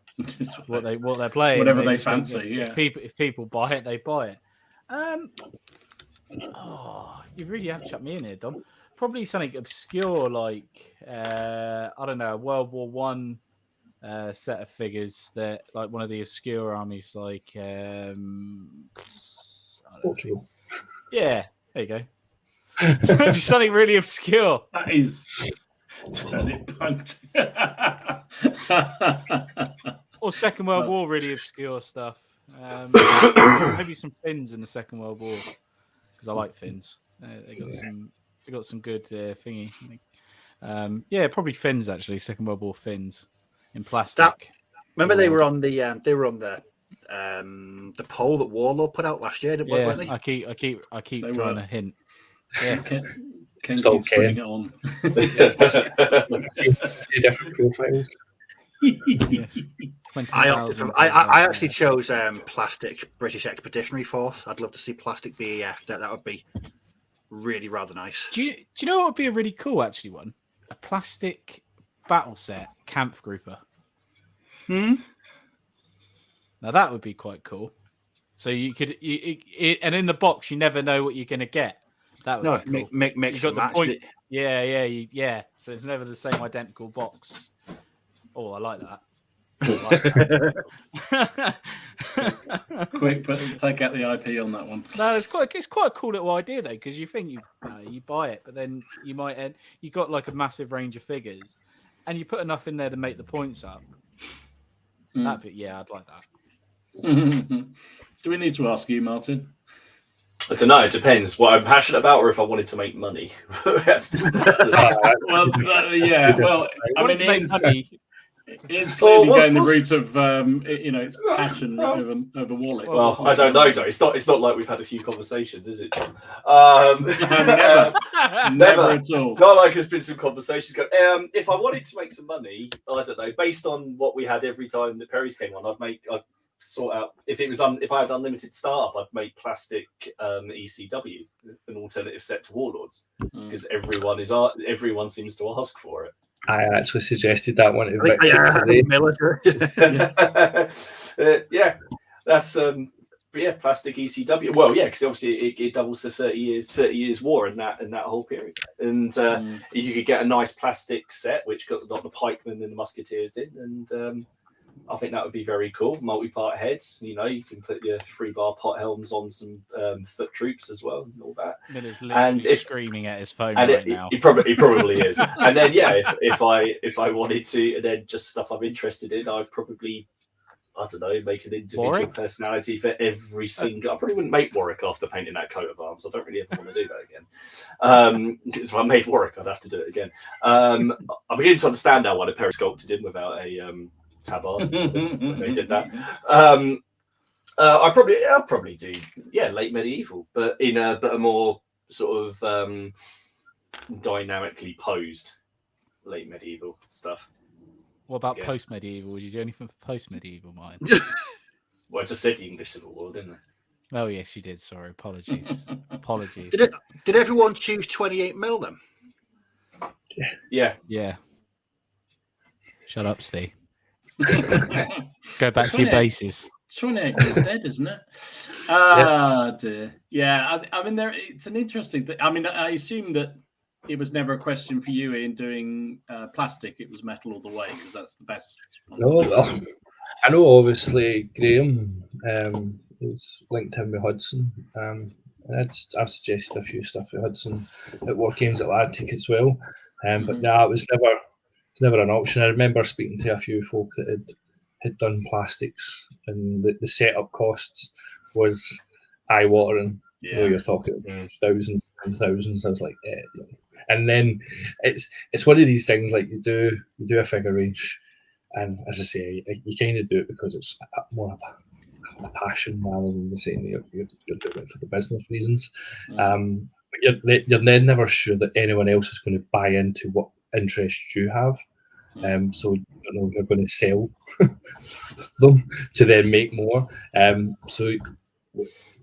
what they're playing, whatever they fancy. If people buy it, they buy it. You really have chucked me in here, Dom. Probably something obscure like I don't know, a World War One set of figures that like one of the obscure armies, like Portugal. Yeah, there you go. Something really obscure. That is turn it punked. Or Second World War, really obscure stuff. Maybe some Finns in the Second World War, because I like Finns. They got some good thingy. Yeah, probably Finns actually. Second World War Finns in plastic. Remember they were on the poll that Warlord put out last year. Yeah, I keep trying to hint. Yes. Ken keeps putting it on. Different profiles. Yes. I actually chose plastic British Expeditionary Force. I'd love to see plastic BEF. That would be really rather nice. Do you know what would be a really cool actually one? A plastic battle set camp grouper. Now that would be quite cool. So you could, and in the box you never know what you're going to get. That would be cool. Mix and match. Yeah. So it's never the same identical box. Oh, I like that. Quick, but take out the IP on that one. No, it's quite a cool little idea though, because you think you buy it, but then you might you got like a massive range of figures, and you put enough in there to make the points up. I'd like that. Do we need to ask you, Martin? I don't know. It depends what I'm passionate about, or if I wanted to make money. That's I mean, it's clearly going the route of it's passion over wallet. Well, I don't know, Joe. It's not like we've had a few conversations, is it? Never at all. Not like there's been some conversations going. If I wanted to make some money, I don't know. Based on what we had every time that Perry's came on, I'd sort out if I had unlimited startup, I'd make plastic ECW, an alternative set to Warlords, because everyone seems to ask for it. I actually suggested that one to Vic today. That's plastic ECW. Well, yeah, because obviously it doubles to 30 years war in that whole period, and you could get a nice plastic set which got the pikemen and the musketeers in, and I think that would be very cool. Multi-part heads. You know, you can put your 3-bar pot helms on some foot troops as well and all that. Miller's literally screaming at his phone now. He probably is. And then if I wanted to, and then just stuff I'm interested in, I'd probably, I don't know, make an individual personality for every single. I probably wouldn't make Warwick after painting that coat of arms. I don't really ever want to do that again. Because if I made Warwick, I'd have to do it again. I'm beginning to understand now why the Perry sculpted him without a tabard when they did that. I'll probably do late medieval, but in a more sort of dynamically posed late medieval stuff. What about post-medieval? Would you do anything for post-medieval, mine? Well, I just said the English Civil War, didn't I? Oh, yes, you did. Sorry. Apologies. Apologies. Did everyone choose 28 mil then? Yeah. Yeah. Shut up, Steve. Go back to your bases. 28 is dead, isn't it? Ah, dear. Yeah, I mean, it's an interesting thing. I mean, I assume that it was never a question for you in doing plastic. It was metal all the way because that's the best. No, well, I know obviously Graham is linked in with Hudson. And I've suggested a few stuff with Hudson at War Games Atlantic as well. But no, it was never an option. I remember speaking to a few folk that had done plastics, and the setup costs was eye-watering. Yeah. You know, you're talking thousands and thousands. I was like, and then it's one of these things like you do a figure range, and as I say, you kind of do it because it's more of a passion rather than saying you're doing it for the business reasons. But you're then never sure that anyone else is going to buy into what interests you have. So you're going to sell them to then make more. So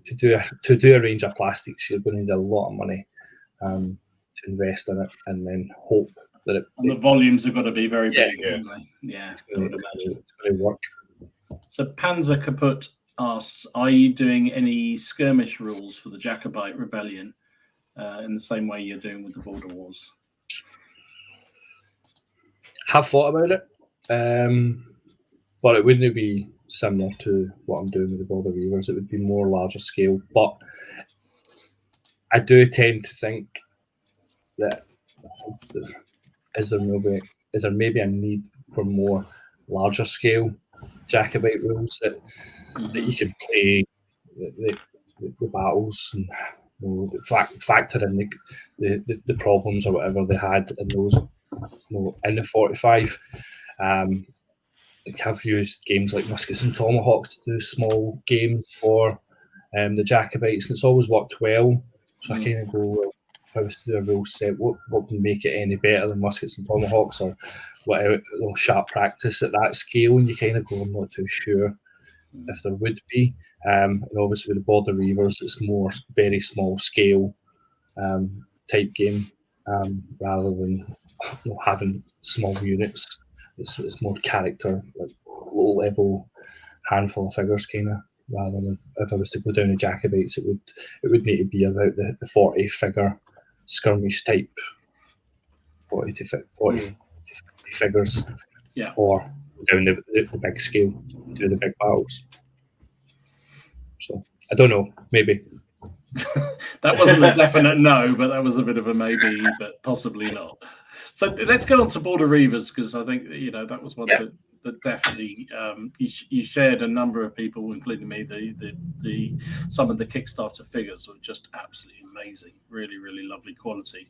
to do a range of plastics, you're going to need a lot of money to invest in it, and then hope that the volumes have got to be very big. Yeah, it's going to work. So Panzer Kaput asks, are you doing any skirmish rules for the Jacobite rebellion in the same way you're doing with the Border Wars? Have thought about it, but it wouldn't be similar to what I'm doing with the Border Reavers. It would be more larger scale, but I do tend to think that is there maybe a need for more larger scale Jacobite rules that you can play the battles and factor in the problems or whatever they had in those. In the 45, I've used games like Muskets and Tomahawks to do small games for the Jacobites, and it's always worked well. So I kind of go, well, if I was to do a rule set, what would make it any better than Muskets and Tomahawks or whatever, sharp practice at that scale? And you kind of go, I'm not too sure if there would be. And obviously with the Border Reavers, it's more very small scale type game rather than having small units. It's more character, like low level handful of figures kind of, rather than if I was to go down to Jacobites, it would need to be about the 40 figure skirmish type, 40 to 50 figures, or down the big scale, do the big battles. So I don't know, maybe. That wasn't a definite no, but that was a bit of a maybe, but possibly not. So let's get on to Border Reavers, because I think that was one that definitely you shared a number of people, including me. The some of the Kickstarter figures were just absolutely amazing, really really lovely quality,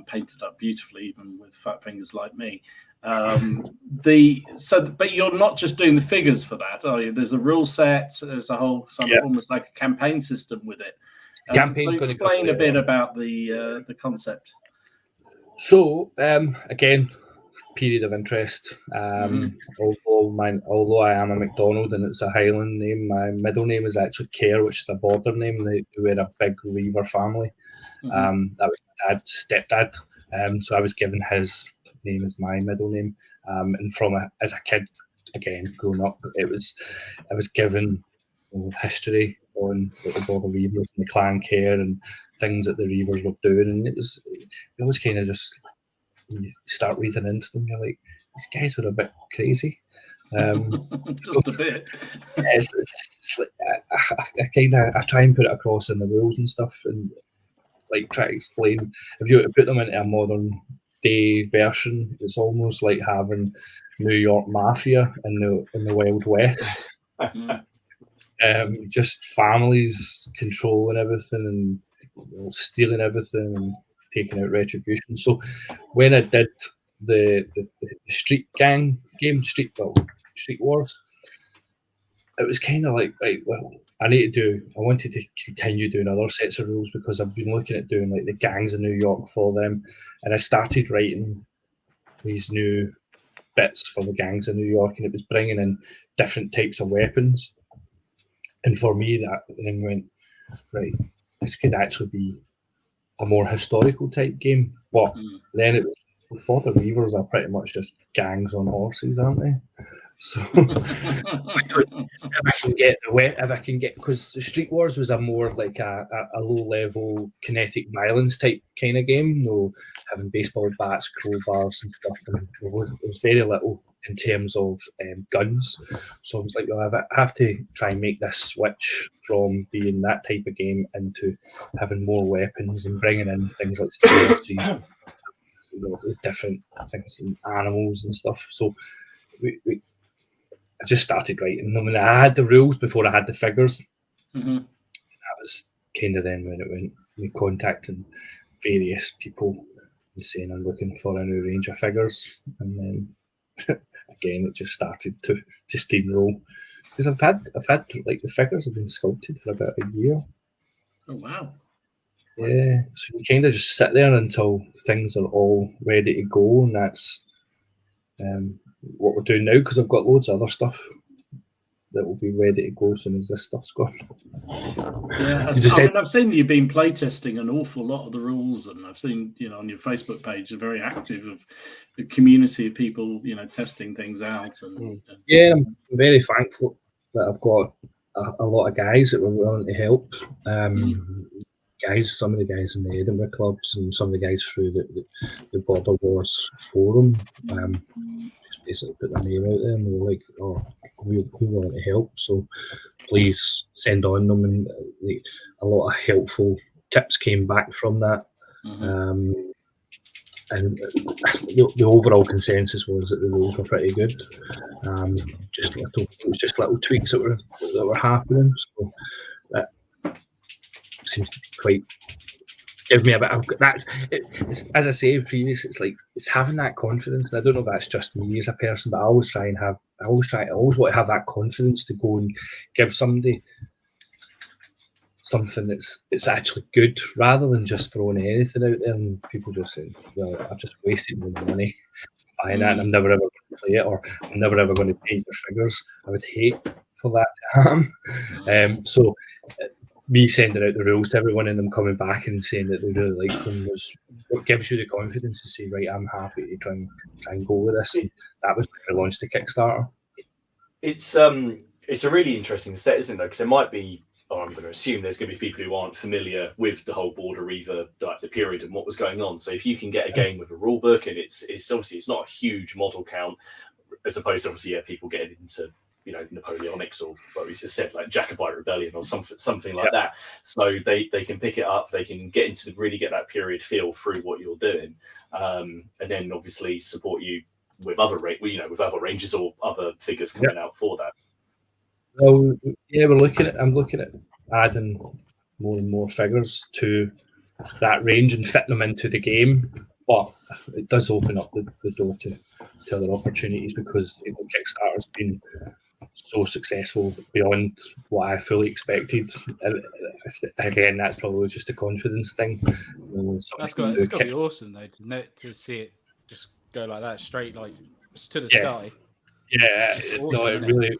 painted up beautifully, even with fat fingers like me. But you're not just doing the figures for that, are you? There's a rule set. There's a whole almost like a campaign system with it. So explain a bit about the concept. So again, period of interest. Although I am a McDonald and it's a Highland name, my middle name is actually Kerr, which is a border name. They were a big Reaver family. That was my dad's stepdad. So I was given his name as my middle name. And as a kid, again, growing up, I was given history on the Border Reavers and the clan care and things that the Reavers were doing, and it was kind of just, you start reading into them, you're like, these guys were a bit crazy, Just a bit. It's like, I try and put it across in the rules and stuff, and like try to explain. If you were to put them into a modern day version, it's almost like having New York Mafia in the Wild West. Just families controlling everything and stealing everything and taking out retribution. So when I did the street gang game, Street Wars, it was kind of like, right, well, I wanted to continue doing other sets of rules because I've been looking at doing like the gangs in New York for them, and I started writing these new bits for the gangs in New York, and it was bringing in different types of weapons. And for me, that then went, right, this could actually be a more historical type game. But then it was, well, the Reavers are pretty much just gangs on horses, aren't they? So if I can get, because the Street Wars was a more like a low level kinetic violence type kind of game, having baseball bats, crowbars and stuff. And there was very little in terms of guns. So I was like, well, I have to try and make this switch from being that type of game into having more weapons and bringing in things like different things and animals and stuff. So I just started writing them, and I had the rules before I had the figures. That was kind of then when it went, me contacting various people and saying I'm looking for a new range of figures, and then again it just started to steamroll because I've had like the figures have been sculpted for about a year. Oh wow! Yeah, so you kind of just sit there until things are all ready to go, and that's what we're doing now, because I've got loads of other stuff that will be ready to go as soon as this stuff's gone. Yeah, I've seen you've been playtesting an awful lot of the rules, and I've seen on your Facebook page you're very active of the community of people testing things out. And yeah, I'm very thankful that I've got a lot of guys that were willing to help. Some of the guys in the Edinburgh clubs and some of the guys through the Border Wars forum, just basically put their name out there, and they were like, "Oh, we want to help, so please send on them." And a lot of helpful tips came back from that. And the overall consensus was that the rules were pretty good. Just little tweaks that were happening. So that seems to be quite give me a bit of that. As I say previously, it's having that confidence. And I don't know if that's just me as a person, but I always want to have that confidence to go and give somebody something it's actually good, rather than just throwing anything out there and people just saying, well, I've just wasted my money buying that and I'm never ever going to play it, or I'm never ever going to paint your figures. I would hate for that to happen. So me sending out the rules to everyone and them coming back and saying that they really like them was what gives you the confidence to say, right, I'm happy to try and go with this. And that was when I launched the Kickstarter. It's a really interesting set, isn't it? Because there might be, or I'm going to assume there's going to be people who aren't familiar with the whole Border Reaver, like the period and what was going on. So if you can get a game with a rule book, and it's obviously it's not a huge model count, as opposed to obviously people getting into Napoleonics or what we just said, like Jacobite rebellion or something like that. So they can pick it up, they can get into really get that period feel through what you're doing, and then obviously support you with other with other ranges or other figures coming out for that. Well, yeah, I'm looking at adding more and more figures to that range and fit them into the game, but it does open up the door to other opportunities, because Kickstarter's been so successful beyond what I fully expected. And again, that's probably just a confidence thing. It's got to be awesome though to see it just go like that, straight like to the sky. Yeah, awesome, it really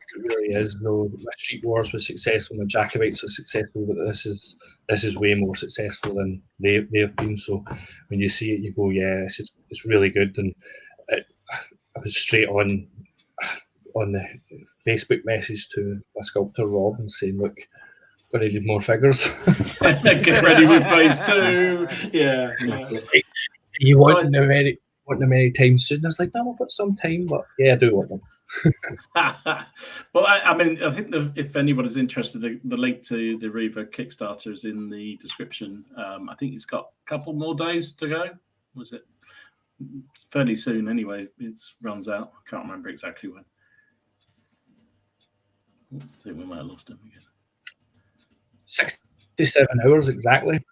is. No, my Street Wars was successful, my Jacobites was successful, but this is way more successful than they've been. So when you see it, you go, yeah, it's really good. And I was straight on the Facebook message to my sculptor Rob and saying, look, going to need more figures. Get ready with phase 2. Yeah. You want want them anytime soon. I was like, no, I've got some time, but yeah, I do want them. Well, I mean, I think if anybody's interested, the link to the Reaver Kickstarter is in the description. I think it's got a couple more days to go. Was it fairly soon? Anyway, it runs out. I can't remember exactly when. I think we might have lost him again. 67 hours exactly.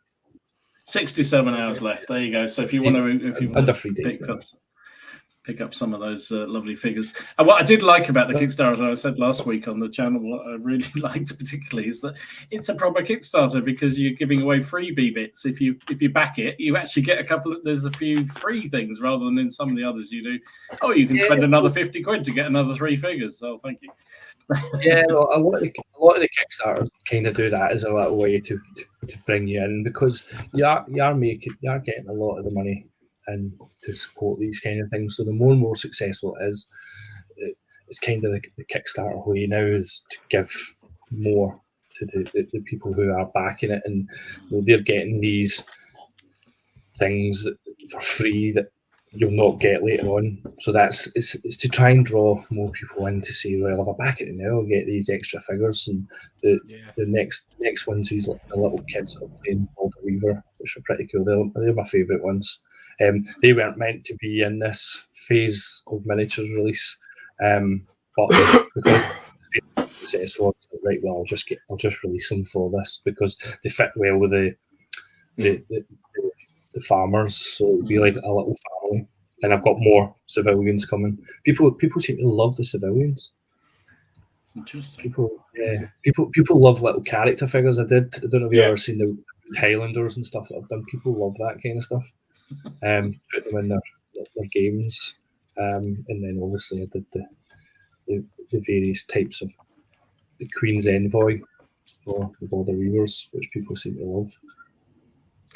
67 hours left. There you go. So if you want to, under 3 days, pick up some of those lovely figures. And what I did like about the Kickstarter, I said last week on the channel, what I really liked particularly is that it's a proper Kickstarter because you're giving away freebie bits. If you back it, you actually get there's a few free things rather than in some of the others you do. Oh, you can spend another 50 quid to get another 3 figures. Oh, thank you. Yeah, well, a lot of the Kickstarters kind of do that as a little way to bring you in, because you are getting a lot of the money in to support these kind of things. So the more and more successful it is, it's kind of the Kickstarter way now is to give more to the people who are backing it, and they're getting these things for free that you'll not get later on. So it's to try and draw more people in to say, well, if I back it now, I'll get these extra figures. And the next ones, these the little kids that are playing called the Reaver, which are pretty cool. They're my favourite ones. They weren't meant to be in this phase of miniatures release, but because successful, right, well, I'll just release them for this because they fit well with the farmers, so it'd be like a little family. And I've got more civilians coming. People seem to love the civilians. Interesting. People love little character figures. I don't know if you've ever seen the Highlanders and stuff that I've done. People love that kind of stuff. Put them in their games, and then obviously I did the various types of the Queen's Envoy for the Border Reavers, which people seem to love.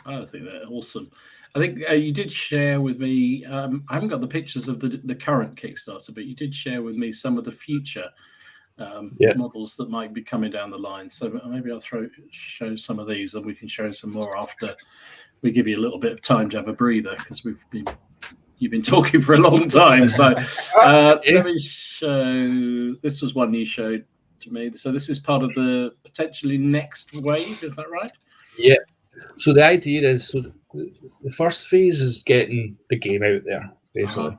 I think they're awesome. I think you did share with me. I haven't got the pictures of the current Kickstarter, but you did share with me some of the future models that might be coming down the line. So maybe I'll show some of these, and we can show some more after we give you a little bit of time to have a breather, because you've been talking for a long time. So let me show. This was one you showed to me. So this is part of the potentially next wave. Is that right? Yeah. So the idea is, the first phase is getting the game out there, basically.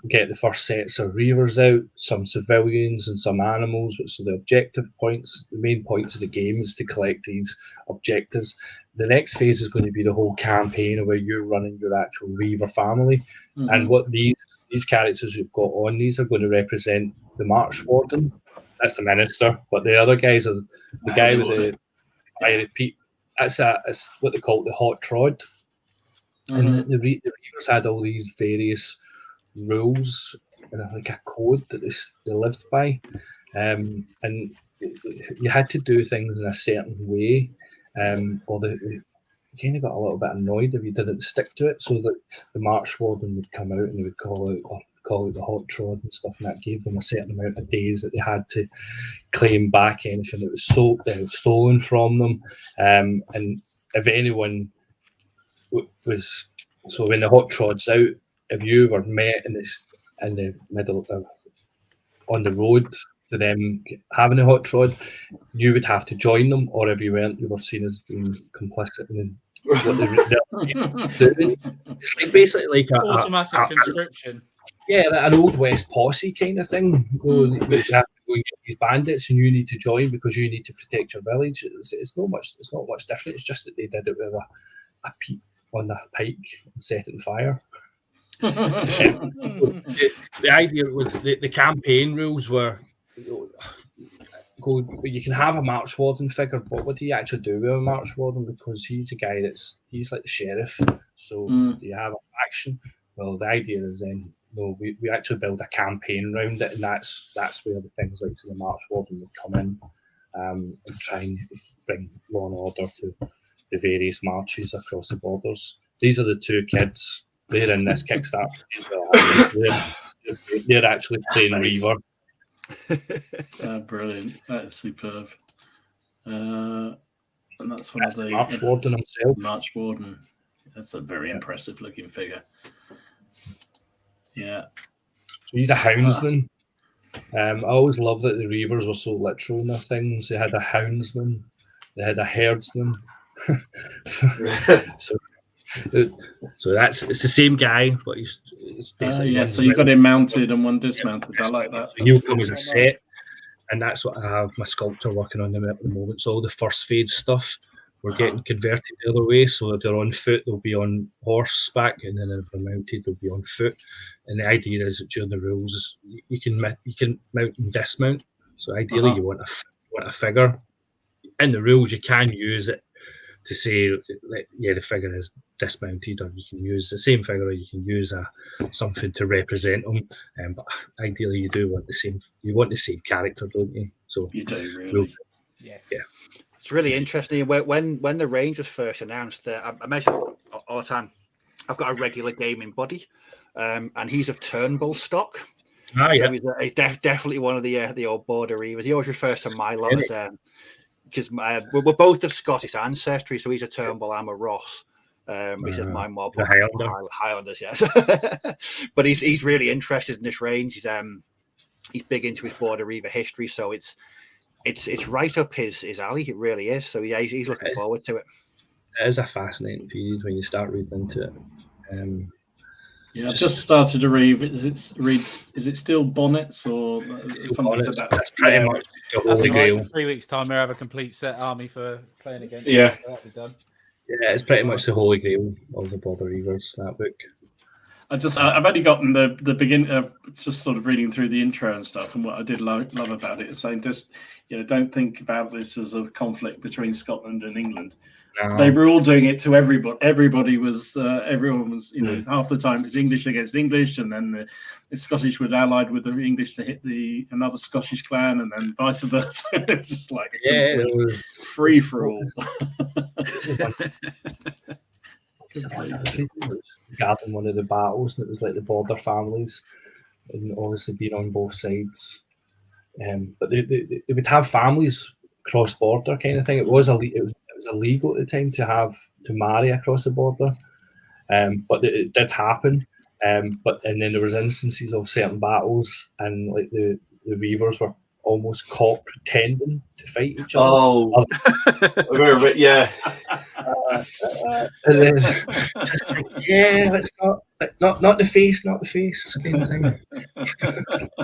Get the first sets of Reavers out, some civilians and some animals, which are the objective points. The main points of the game is to collect these objectives. The next phase is going to be the whole campaign where you're running your actual Reaver family. And what these characters you've got on, these are going to represent the March Warden. That's the minister, but the other guys are the guy with the, I repeat, that's what they call the hot trod. And the Reavers had all these various rules and like a code that they lived by, and you had to do things in a certain way, or you kind of got a little bit annoyed if you didn't stick to it. So that the March Warden would come out and they would call out the hot trod and stuff, and that gave them a certain amount of days that they had to claim back anything that was stolen from them. And if anyone was, so when the hot trod's out, if you were met in the middle of on the road to them having a hot trod, you would have to join them, or if you weren't, you were seen as being complicit in what they were doing. It's like basically like automatic conscription. Like an old West posse kind of thing. You have to go and get these bandits, and you need to join because you need to protect your village. It's not much different. It's just that they did it with a peat on the pike and set it on fire. The idea was the campaign rules were you can have a March Warden figure, but what do you actually do with a March Warden? Because he's a guy he's like the sheriff. So do you have a faction? Well, the idea is then we actually build a campaign around it, and that's where the things like the March Warden would come in and try and bring law and order to the various marches across the borders. These are the two kids. They're in this Kickstarter. They're actually playing Reaver. Brilliant. That's superb. And that's one of the March Warden himself. March Warden. That's a very impressive looking figure. Yeah. So he's a houndsman. I always love that the Reavers were so literal in their things. They had a houndsman, they had a herdsman. so it's the same guy, but he's basically so you got him mounted and one dismounted. I like that. So he'll come as a set, and that's what I have my sculptor working on them at the moment. So all the first phase stuff, we're getting converted the other way. So if they're on foot, they'll be on horseback, and then if they're mounted, they'll be on foot. And the idea is that during the rules, you can mount and dismount. So ideally, you want a figure. In the rules, you can use it to say, like, the figure is dismounted, or you can use the same figure, or you can use something to represent them. But ideally, you do want the same. You want the same character, don't you? So you do really. Yes. Yeah. It's really interesting. When the range was first announced, I mention all the time, I've got a regular gaming buddy, and he's of Turnbull stock. So he's definitely one of the old border Reavers. He always refers to my lot as because we're both of Scottish ancestry, so he's a Turnbull, I'm a Ross. He said my mob Highlanders, yes. But he's really interested in this range. He's big into his border Reaver history, so it's right up his alley. It really is. So yeah, he's looking forward to it. It is a fascinating period when you start reading into it. I've just started to read. Is it still bonnets or something? Bonnets, that's pretty much the Holy Grail. In 3 weeks' time, we have a complete set army for playing against. Yeah, that'll be done. Yeah, it's pretty much the Holy Grail of the border Reavers, that book. I've only gotten the beginning of just sort of reading through the intro and stuff, and what I did love about it is saying just don't think about this as a conflict between Scotland and England. No. They were all doing it to everybody. Everybody was everyone was half the time it was English against English, and then the Scottish were allied with the English to hit another Scottish clan, and then vice versa. It's just like it was free for all. Gathering one of the battles, and it was like the border families, and obviously being on both sides. But they would have families cross border kind of thing. It was illegal at the time to marry across the border, but it did happen. And then there was instances of certain battles, and like the Reavers were almost caught pretending to fight each other. Oh, yeah. And then, let's not the face, kind of thing.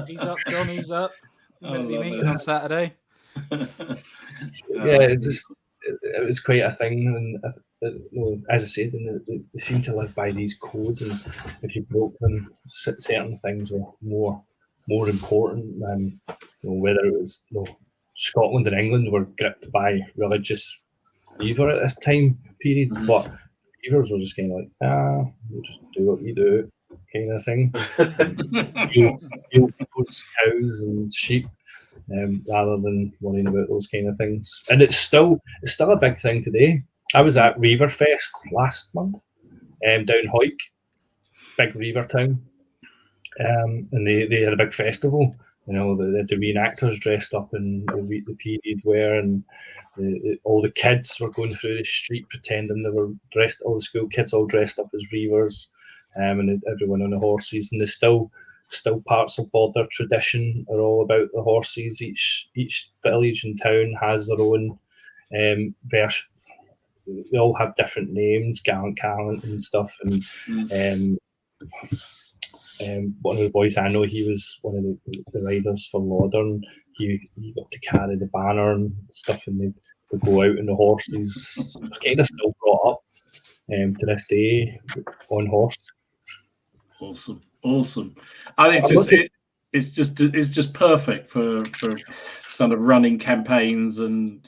He's up, John. He's up. We're going to be meeting on Saturday. It was quite a thing, and as I said, they seem to live by these codes, and if you broke them, certain things were more important than whether it was Scotland and England were gripped by religious Reaver at this time period, but Reavers were just kind of like, we'll just do what you do, kind of thing. Steal people's cows and sheep, rather than worrying about those kind of things. And it's still a big thing today. I was at Reaver Fest last month, down Hoyk, big Reaver town, and they had a big festival. They had the reenactors dressed up in the period wear, and all the kids were going through the street pretending they were dressed. All the school kids all dressed up as Reavers, and everyone on the horses. And there's still parts of border tradition are all about the horses. Each village and town has their own version. They all have different names, Gallant and stuff. And one of the boys I know, he was one of the riders for Lauder, and he got to carry the banner and stuff, and they would go out on the horses. Kind of still brought up to this day on horse. Awesome. I think it's just perfect for sort of running campaigns and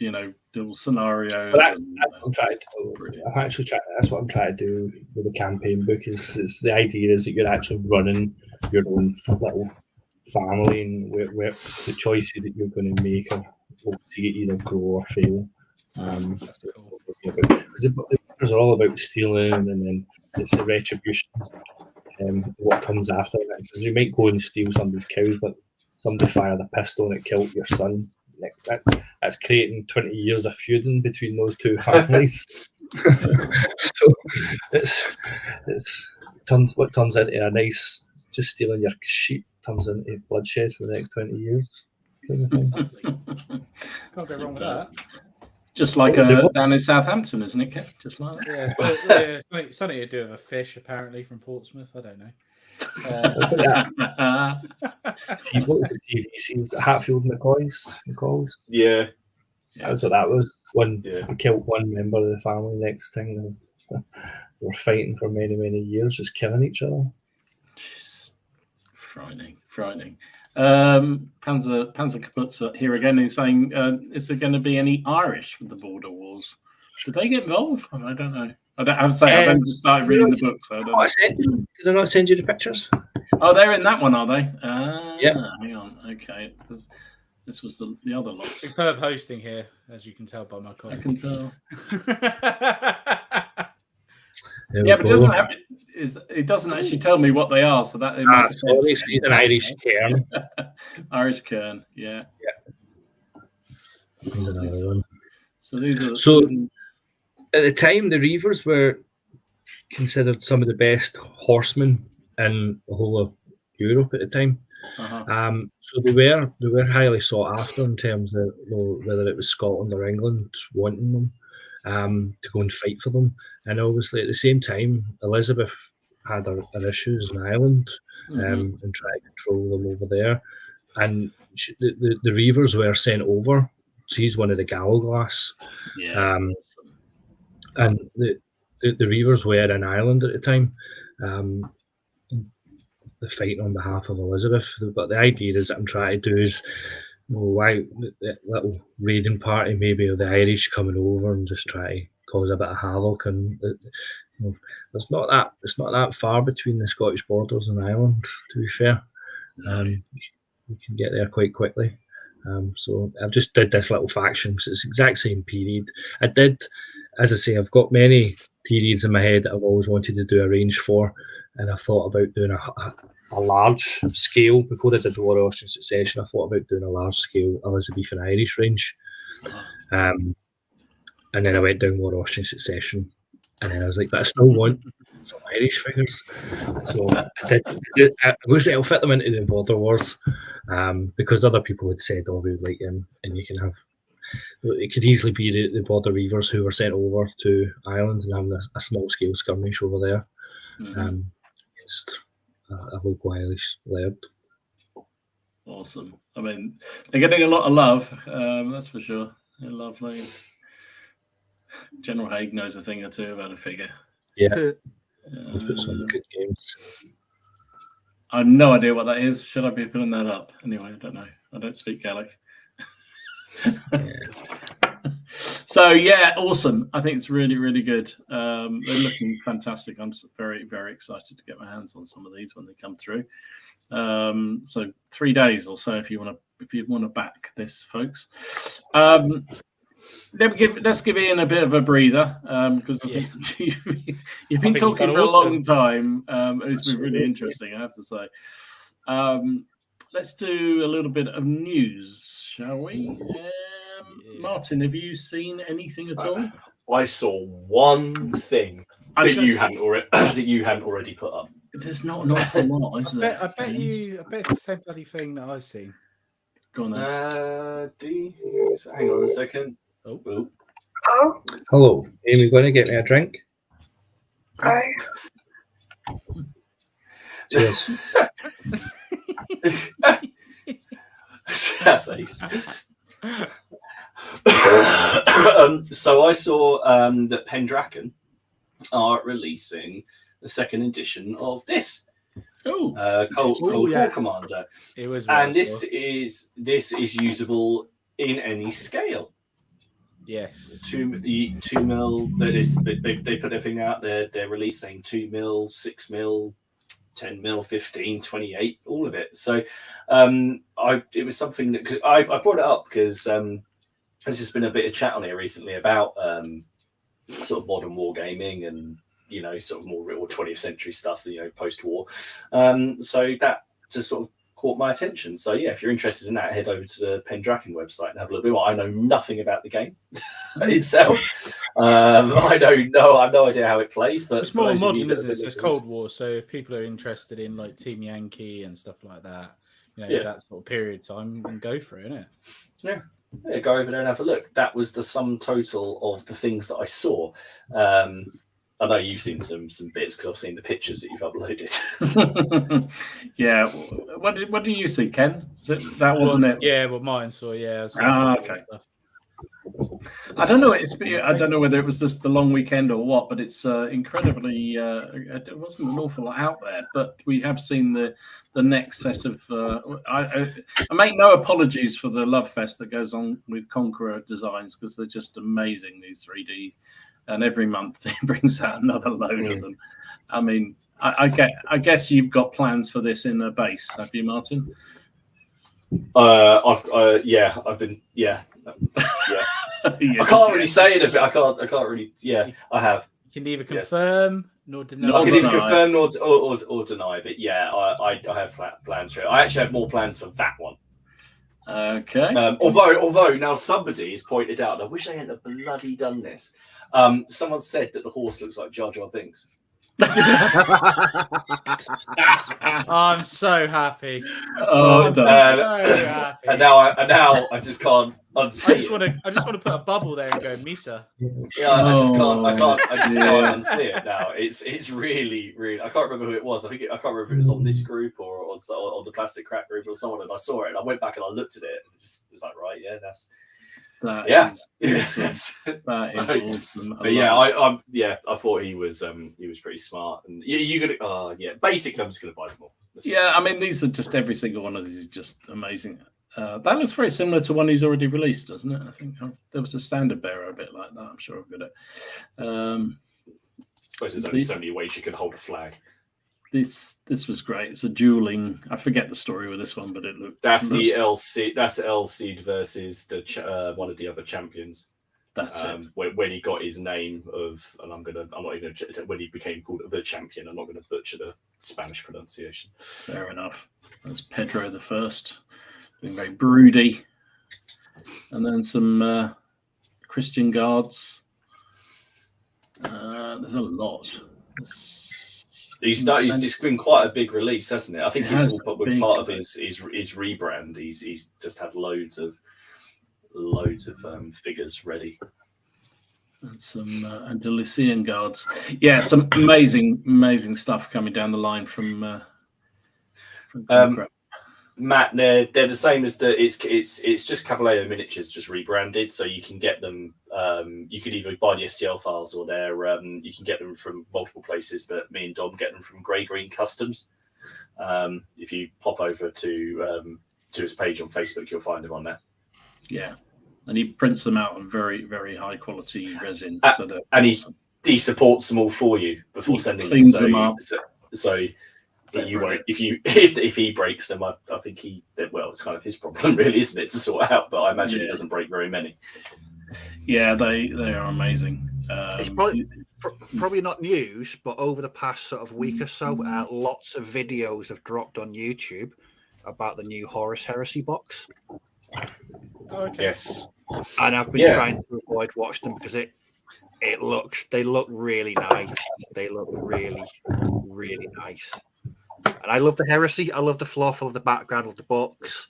little scenarios. That's what I'm trying to do. That's what I'm trying to do with the campaign book. Is the idea is that you're actually running your own little family, and where the choices that you're going to make will see it either grow or fail. Because the books are all about stealing, and then it's the retribution. What comes after that? Because you might go and steal somebody's cows, but somebody fired a pistol and it killed your son. That's creating 20 years of feuding between those two families. So it's turns into a nice, just stealing your sheep turns into bloodshed for the next 20 years. Kind of thing. Can't go wrong with that. Just like down in Southampton, isn't it, Kev? Just like that. Something to do with a fish, apparently, from Portsmouth. I don't know. What was the TV series? Hatfield McCoys? Yeah. That's what that was. When we killed one member of the family, next thing they were fighting for many, many years, just killing each other. Frightening. Panzer Kaputzer here again is saying, is there going to be any Irish for the border wars? Did they get involved? I don't know. I have to say, I've only just started reading the book, so I don't know. Did I not send you the pictures? Oh, they're in that one, are they? Yeah. Hang on. Okay. This was the other lot. Superb hosting here, as you can tell by my comment. I can tell. Yeah, but it doesn't actually tell me what they are, so that it's an Irish term. Irish Kern, yeah. Here's another one. So these are at the time, the Reavers were considered some of the best horsemen in the whole of Europe at the time. So they were highly sought after in terms of whether it was Scotland or England wanting them to go and fight for them. And obviously, at the same time, Elizabeth had her issues in Ireland and tried to control them over there. And the Reavers were sent over. She's one of the Gallowglass. Yeah. And the Reavers were in Ireland at the time. The fighting on behalf of Elizabeth. But the idea is that I'm trying to do is why that little raiding party maybe of the Irish coming over and just try to cause a bit of havoc. And it's not that far between the Scottish borders and Ireland, to be fair. You can get there quite quickly. So I've just did this little faction because it's the exact same period. I did, as I say, I've got many periods in my head that I've always wanted to do a range for, and I thought about doing a large scale. Before I did the War of Austrian Succession, I thought about doing a large scale Elizabethan Irish range. And then I went down War of Austrian Succession, and then I was like, but I still want some Irish figures. So I wish I'll fit them into the border wars, because other people had said, oh, we would like them, and you can have. It could easily be the border Reavers who were sent over to Ireland and having a small scale skirmish over there. Against a local Irish laird. Awesome. I mean, they're getting a lot of love, that's for sure. They're lovely. General Haig knows a thing or two about a figure. Yeah. We've got some good games. I have no idea what that is. Should I be putting that up? Anyway, I don't know. I don't speak Gaelic. So yeah, awesome. I think it's really, really good. They're looking fantastic. I'm very, very excited to get my hands on some of these when they come through. So 3 days or so if you want to back this, folks. Let's give Ian a bit of a breather, because I think you've been talking for a long time. It's been really interesting, I have to say. Let's do a little bit of news, shall we? Martin, have you seen anything at all? I saw one thing that you hadn't already put up. There's not an awful lot, is there? I bet it's the same bloody thing that I've seen. Go on then. Hang on a second. Oh. Hello. Amy, going to get me a drink? Hi. Cheers. That's ace. So I saw that Pendraken are releasing the second edition of this. Cold War Commander. It was, and this is usable in any scale. Yes. 2 mil. They put everything out there. They're releasing 2 mil, 6 mil, 10 mil, 15, 28, all of it. So it was something that I brought it up because there's just been a bit of chat on here recently about sort of modern wargaming and sort of more real 20th century stuff, post-war. So that just sort of caught my attention. So yeah, if you're interested in that, head over to the Pendraken website and have a look bit more. I know nothing about the game itself, I don't know. I have no idea how it plays, but It's more modern, isn't it? So it's Cold War. So if people are interested in like Team Yankee and stuff like that, that sort of period of time, you can go for it, innit? Yeah, go over there and have a look. That was the sum total of the things that I saw. I know you've seen some bits because I've seen the pictures that you've uploaded. Yeah. What do you see, Ken? That wasn't it? Yeah, what mine saw. Yeah. Okay. I don't know. I don't know whether it was just the long weekend or what, but it's incredibly. It wasn't an awful lot out there, but we have seen the next set of. I make no apologies for the love fest that goes on with Conqueror Designs because they're just amazing. These 3D, and every month it brings out another load of them. I mean, I guess you've got plans for this in the base, have you, Martin? I've been I can't really say it. I can't really. Yeah, I have. You can neither confirm nor deny. I can either confirm or deny. But yeah, I have plans for it. I actually have more plans for that one. Okay. Although now somebody has pointed out, and I wish they hadn't bloody done this. Someone said that the horse looks like Jar Jar Binks. I'm so happy. I'm so happy. And now I just can't unsee I just want to put a bubble there and go Misa. Yeah, I just can't unsee it now. It's really, really. I can't remember who it was. I can't remember if it was on this group or on the Plastic Crack group or someone. And I saw it and I went back and I looked at it. And it's like, right, yeah, that's. That is awesome. But I thought he was pretty smart, and you're gonna basically I'm just gonna buy them all. I mean these are just every single one of these is just amazing. That looks very similar to one he's already released, doesn't it? I think there was a standard bearer a bit like that. I'm sure I've got it. I suppose there's only so many ways you can hold a flag. This was great. It's a dueling. I forget the story with this one, but it looked. That's the LC. That's Elseed versus the one of the other champions. That's it. When he got his name of, and I'm not even when he became called the champion. I'm not going to butcher the Spanish pronunciation. Fair enough. That's Pedro the First, being very broody, and then some Christian guards. There's a lot. It's been quite a big release, hasn't it? I think it's all part of his rebrand. He's just had loads of figures ready. And some Andalusian guards. Yeah, some amazing stuff coming down the line from Matt, they're the same as it's just Cavallero miniatures, just rebranded. So you can get them. You can either buy the STL files or you can get them from multiple places. But me and Dom get them from Grey Green Customs. If you pop over to his page on Facebook, you'll find him on there. Yeah, and he prints them out on very, very high quality resin. And he supports them all for you before sending them. Cleans them up. So you won't if he breaks them. I think it's kind of his problem, really, isn't it, to sort out? But I imagine he doesn't break very many. Yeah, they are amazing. It's probably not news, but over the past sort of week or so, lots of videos have dropped on YouTube about the new Horus Heresy box. Okay. Yes, and I've been trying to avoid watching them because they look really nice. They look really, really nice. And I love the Heresy. I love the fluff. I love the background of the books.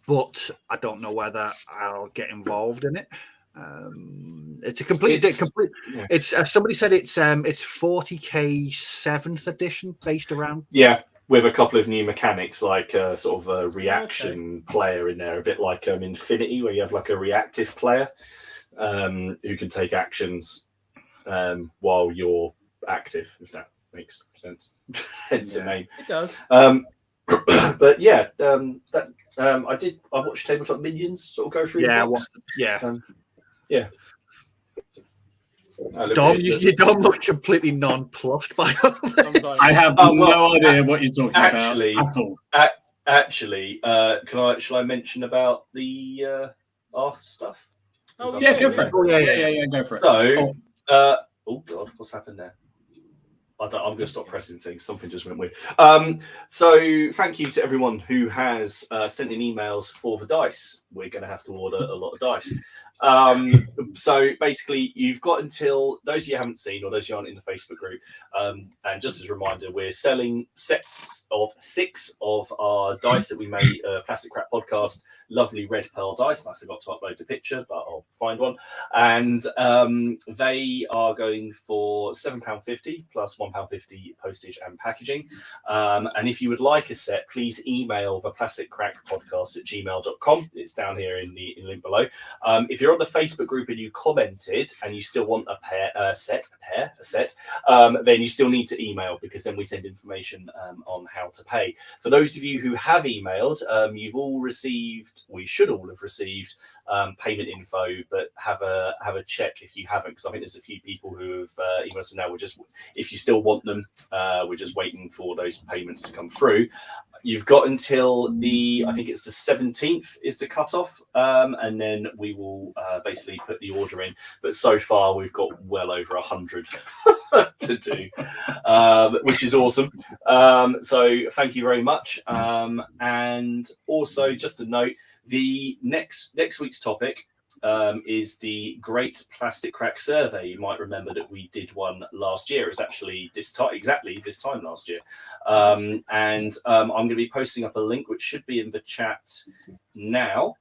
But I don't know whether I'll get involved in it. It's a complete. It's somebody said it's 40k 7th edition based around. Yeah, with a couple of new mechanics like sort of a reaction player in there, a bit like Infinity, where you have like a reactive player who can take actions while you're active. If that makes sense. Hence the name. It does. But yeah, I watched Tabletop Minions sort of go through. Dom, you don't look completely nonplussed by it. I have no idea what you're talking about at all. Actually, shall I mention about the art stuff? Oh yeah, go for it. Yeah, go for it. So, oh god, what's happened there? I'm going to stop pressing things. Something just went weird. So thank you to everyone who has sent in emails for the dice. We're going to have to order a lot of dice. So basically, you've got until those of you haven't seen or those of you aren't in the Facebook group. And just as a reminder, we're selling sets of 6 of our dice that we made. Plastic Crap Podcast, lovely red pearl dice. And I forgot to upload the picture, but I'll find one. And they are going for £7.50 plus £1.50 postage and packaging. And if you would like a set, please email theplasticcrackpodcast@gmail.com. It's down here in the link below. If you're on the Facebook group and you commented and you still want a set, then you still need to email, because then we send information on how to pay. For those of you who have emailed, you've all received, we should all have received payment info, but have a check if you haven't, because I think there's a few people who have emailed us now. We're just, if you still want them, we're just waiting for those payments to come through. You've got until I think it's the 17th is the cutoff, and then we will basically put the order in. But so far we've got well over 100 to do, which is awesome. So thank you very much. And also just a note, the next week's topic is the Great Plastic Crack Survey. You might remember that we did one last year. It was actually exactly this time last year. And I'm going to be posting up a link, which should be in the chat now.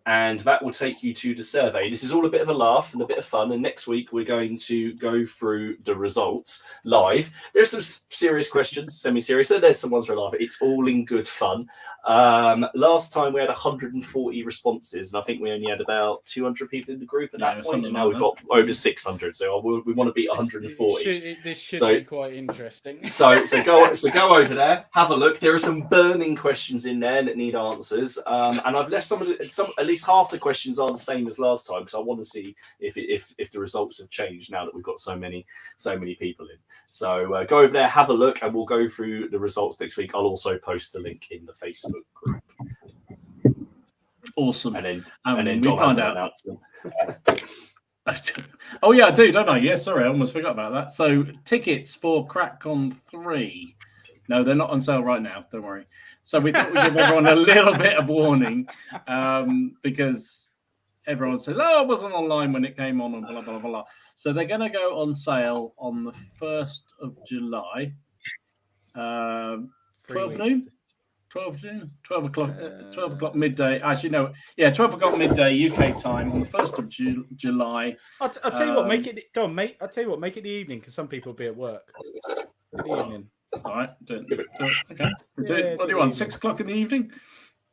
And that will take you to the survey. This is all a bit of a laugh and a bit of fun. And next week, we're going to go through the results live. There's some serious questions, semi-serious. So there's some ones for a laugh. It's all in good fun. Last time we had 140 responses, and I think we only had about 200 people in the group at that point. And now we've got over 600. So we want to beat 140. This should be quite interesting. So go over there, have a look. There are some burning questions in there that need answers. And I've left at least half the questions are the same as last time, because I want to see if the results have changed now that we've got so many people in. So go over there, have a look, and we'll go through the results next week. I'll also post the link in the Facebook group. Awesome. And then we Tom find has an out. announcement. Oh yeah, I do, don't I? Yeah, sorry, I almost forgot about that. So tickets for CrackCon 3. No, they're not on sale right now. Don't worry. So we thought we'd give everyone a little bit of warning, because everyone says, "Oh, I wasn't online when it came on," and blah blah blah. So they're going to go on sale on the 1st of July, 12 noon, 12 o'clock, 12 o'clock midday. Actually, no, yeah, 12 o'clock midday UK time on the 1st of July. I'll tell you what, make it. Go on, mate. I'll tell you what, make it the evening, because some people will be at work. The evening. All right, do it. Okay. What do you want? 6 o'clock in the evening?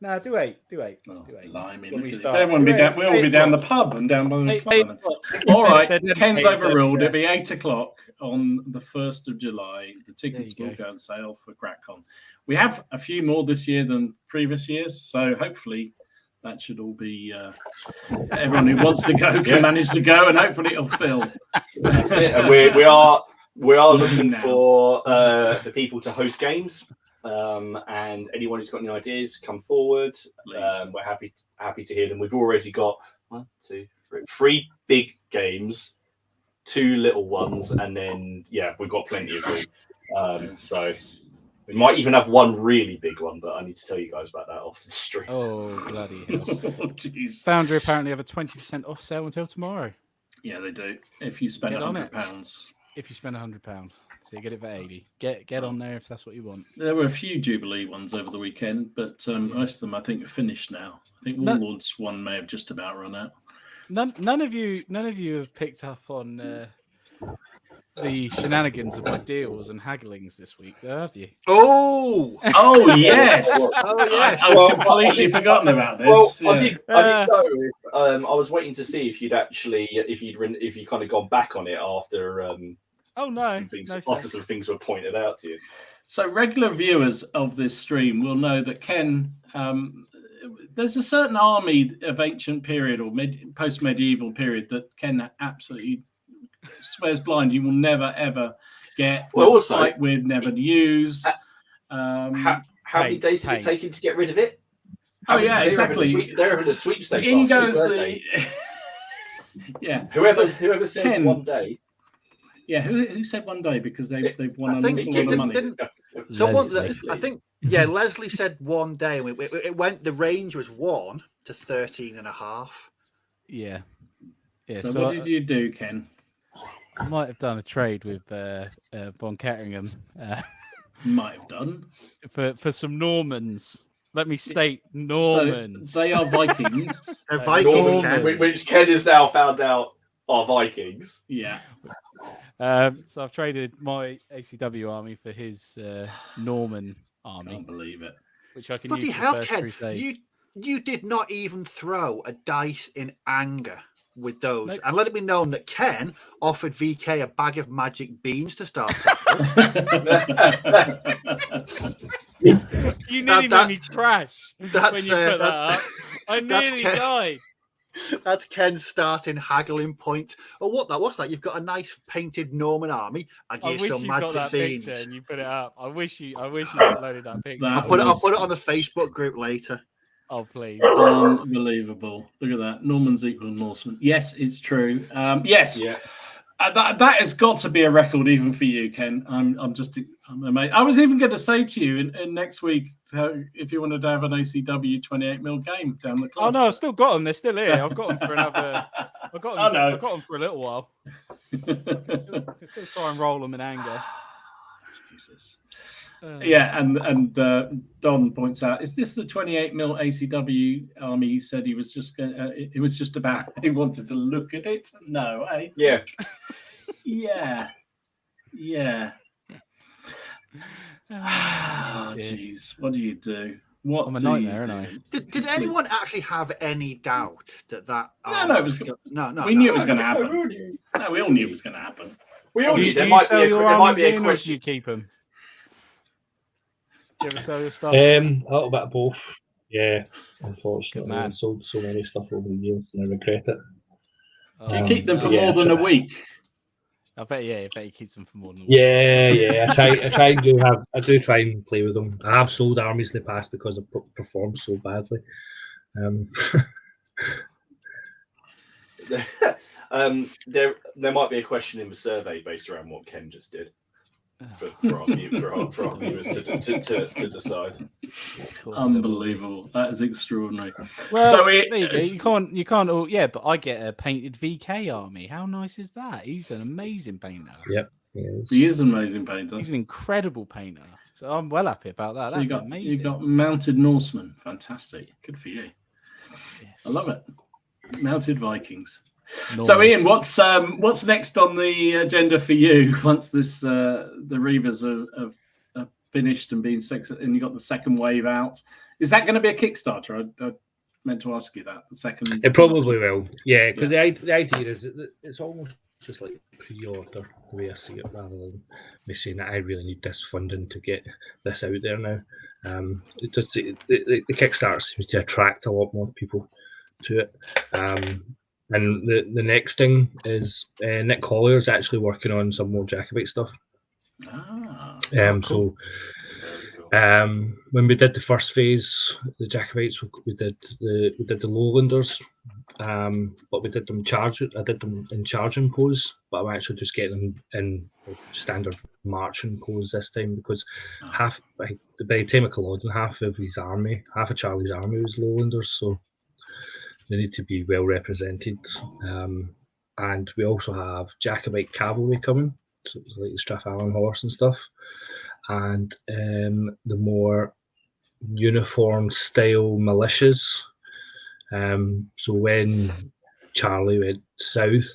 No, do 8. Do 8. Oh, do 8. Blimey, When we look at start. it. We'll all be down the pub and down by the club. All right, Ken's overruled. It'll be 8 o'clock on the 1st of July. The tickets will go on sale for CrackCon. We have a few more this year than previous years, so hopefully that should all be everyone who wants to go can manage to go, and hopefully it'll fill. That's it. And we are looking for people to host games, and anyone who's got any ideas, come forward. We're happy to hear them. We've already got 3 big games, 2 little ones, and then we've got plenty of room. So we might even have 1 really big one, but I need to tell you guys about that off the stream. Oh, bloody hell. Foundry apparently have a 20% off sale until tomorrow. Yeah, they do. If you spend £100. If you spend £100, so you get it for 80. Get on there if that's what you want. There were a few Jubilee ones over the weekend, but most of them I think are finished now. I think Warlords one may have just about run out. None of you have picked up on the shenanigans of my deals and hagglings this week, have you? Oh yes. I've completely forgotten about this. Well, I did know. I was waiting to see if you'd kind of gone back on it after. Some things were pointed out to you. So regular viewers of this stream will know that Ken. There's a certain army of ancient period or post-medieval period that Ken absolutely swears blind he will never ever get. Well, also fight with, never use. How many days did it take him to get rid of it? Exactly. They're having a sweepstake. In goes the. Whoever said Ken, 1 day. Yeah, who said 1 day because they've won a lot of money. I think Leslie said 1 day, and it went. The range was 1 to 13.5. Yeah. Yeah. So what did you do, Ken? I might have done a trade with Von Ketteringham. Might have done. For some Normans. Let me state Normans. So they are Vikings. They're Vikings, Ken. Which Ken has now found out are Vikings. Yeah. So I've traded my ACW army for his Norman army. Can't believe it. Which I can Bloody use for hell, the first Ken! crusade. You did not even throw a dice in anger with those, Nope. and let it be known that Ken offered VK a bag of magic beans to start. You nearly made me crash that's, when you put that up. I nearly died. That's Ken starting haggling point. Oh, what's that? You've got a nice painted Norman army. I I give wish some you got magic that beans. picture and you put it up. I wish you uploaded that picture. That I'll put it on the Facebook group later. Oh please. Unbelievable. Look at that. Normans equal Norsemen. Yes, it's true. Yes. Yeah. That has got to be a record even for you, Ken. I'm amazed. I was even going to say to you in next week if you wanted to have an ACW 28mm game down the club. Oh no, I've still got them. They're still here. I've got them for another. I've got them for a little while. Still try and roll them in anger. Jesus. Yeah, and Don points out, is this the 28mm ACW army? He said he was just going. It was just about he wanted to look at it. No, Yeah. Yeah. Oh, jeez, what do you do? What I'm a do nightmare, you aren't do? Did anyone actually have any doubt that No, it was. No. We knew it was going to happen. No, we all knew it was going to happen. We all Do knew you there might sell your be armies a in, or do question. you keep them? Do you ever sell your stuff? A little bit of both. Yeah, unfortunately, man. I sold so many stuff over the years, and I regret it. Do you keep them for yeah, more than a week? I bet he keeps them for more than a week. Yeah. I do try and play with them. I have sold armies in the past because I performed so badly. There might be a question in the survey based around what Ken just did for our viewers to decide. Unbelievable! That is extraordinary. Well, So there you go. You can't all. Yeah, but I get a painted VK army. How nice is that? He's an amazing painter. Yep, he is an amazing painter. He's an incredible painter. So I'm well happy about that. So you got mounted Norsemen. Fantastic. Good for you. Yes. I love it. Mounted Vikings. Norman. So Ian, what's next on the agenda for you once this the Reavers have finished and been and you got the second wave out? Is that going to be a Kickstarter? I meant to ask you that. The second. It probably will. Yeah, because the idea is that it's almost just like pre-order the way I see it, rather than me saying that I really need this funding to get this out there now. The Kickstarter seems to attract a lot more people to it. And the next thing is Nick Collier's actually working on some more Jacobite stuff. Cool. When we did the first phase, the Jacobites, we did the Lowlanders, but we did them I did them in charging pose, but I'm actually just getting them in standard marching pose this time because by the time of Culloden, half of Charlie's army was Lowlanders, so they need to be well represented. And we also have Jacobite cavalry coming, so it's like the Strathallan horse and stuff. And the more uniform style militias. So when Charlie went south,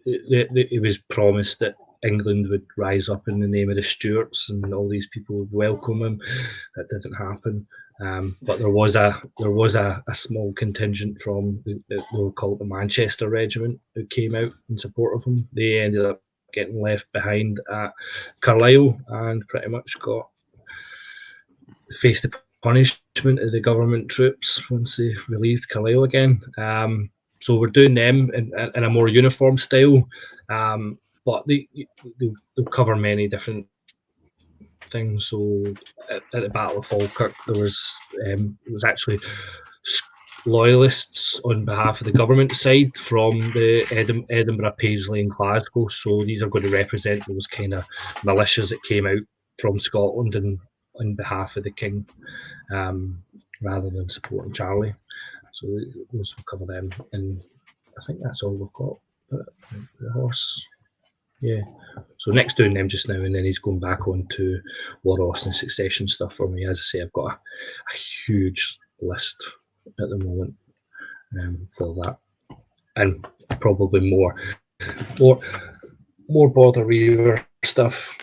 it was promised that England would rise up in the name of the Stuarts and all these people would welcome him. That didn't happen. But there was a small contingent from they were called the Manchester Regiment who came out in support of him. They ended up getting left behind at Carlisle and pretty much faced the punishment of the government troops once they relieved Carlisle again. So we're doing them in a more uniform style, but they'll cover many different things. So at the Battle of Falkirk, there was actually loyalists on behalf of the government side from the Edinburgh, Paisley and Glasgow. So these are going to represent those kind of militias that came out from Scotland and on behalf of the King, rather than supporting Charlie. So those will cover them. And I think that's all we've got. But the horse, yeah. So Nick's doing them just now, and then he's going back on to War Austin Succession stuff for me. As I say, I've got a huge list at the moment for that, and probably more Border Reaver stuff.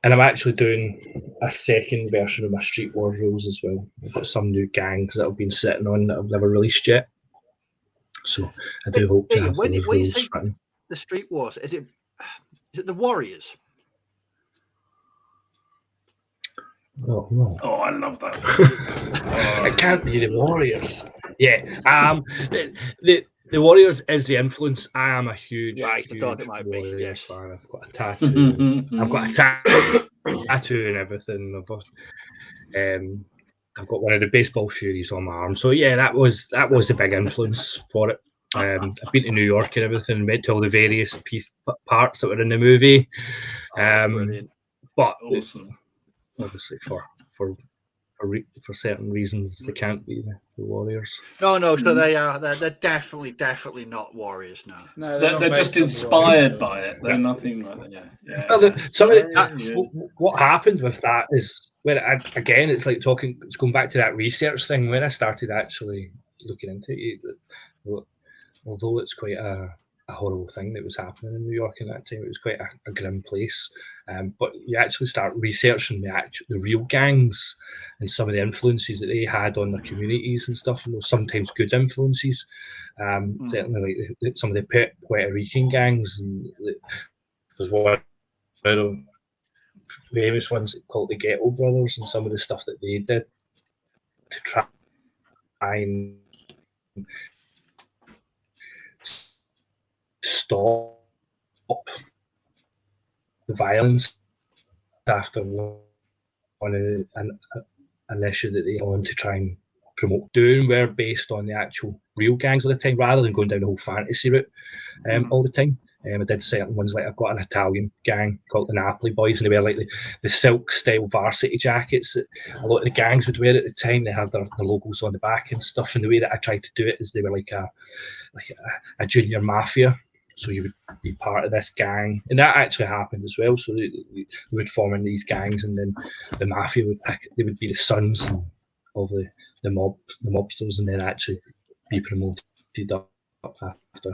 And I'm actually doing a second version of my Street Wars rules as well. I've got some new gangs that I've been sitting on that I've never released yet. So I do hope to have those rules written. The Street Wars, is it the Warriors? Oh no! Oh, I love that. It can't be the Warriors. Yeah. The Warriors is the influence. I am a huge, right. huge I thought it might be. Yes. fan. I've got a tattoo. I've got a tattoo and everything. I've got one of the baseball Furies on my arm. So yeah, that was a big influence for it. I've been to New York and everything, went to all the various parts that were in the movie. But Awesome. Obviously for certain reasons they can't be the Warriors. No. So they're definitely not Warriors now. No, They're just inspired by it. They're nothing like that. Yeah. Well, what happened with that is again, it's like it's going back to that research thing. When I started actually looking into it, although it's quite a horrible thing that was happening in New York in that time, it was quite a grim place. But you actually start researching the real gangs and some of the influences that they had on their communities and stuff, and those sometimes good influences. Certainly, like some of the Puerto Rican gangs, and there's one of the famous ones called the Ghetto Brothers, and some of the stuff that they did to try and stop the violence after an issue that they wanted to try and promote doing were based on the actual real gangs of the time, rather than going down the whole fantasy route all the time. I did certain ones, like I've got an Italian gang called the Napoli Boys, and they wear like the silk style varsity jackets that a lot of the gangs would wear at the time. They have their logos on the back and stuff, and the way that I tried to do it is they were like a junior mafia. So you would be part of this gang, and that actually happened as well. So they would form in these gangs, and then the mafia they would be the sons of the mobsters, and then actually be promoted up after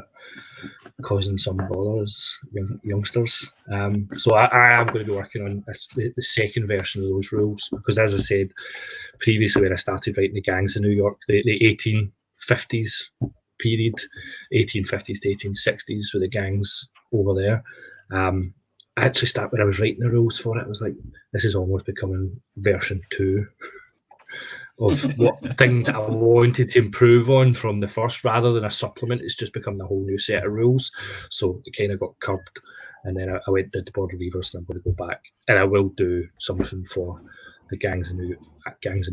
causing some bother as youngsters. So I am going to be working on the second version of those rules, because as I said previously, when I started writing the gangs in New York, the 1850s period, 1850s to 1860s, with the gangs over there. I actually started when I was writing the rules for it. I was like, this is almost becoming version 2 of what things that I wanted to improve on from the first, rather than a supplement. It's just become the whole new set of rules. So it kind of got curbed, and then I went to the Border Reavers, and I'm going to go back, and I will do something for the gangs in New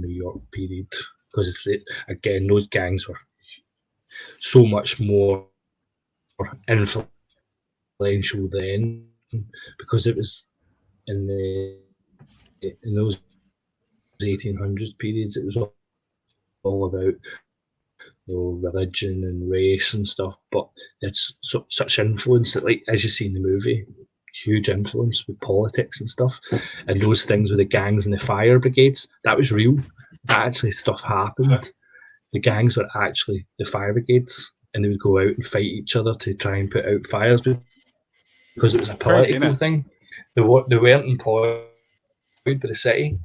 York period, because again, those gangs were so much more influential then, because it was in those 1800s periods, it was all about religion and race and stuff, but it's such influence that, like as you see in the movie, huge influence with politics and stuff, and those things with the gangs and the fire brigades, that was real. That actually stuff happened. The gangs were actually the fire brigades, and they would go out and fight each other to try and put out fires, because it was a political thing. They weren't employed by the city,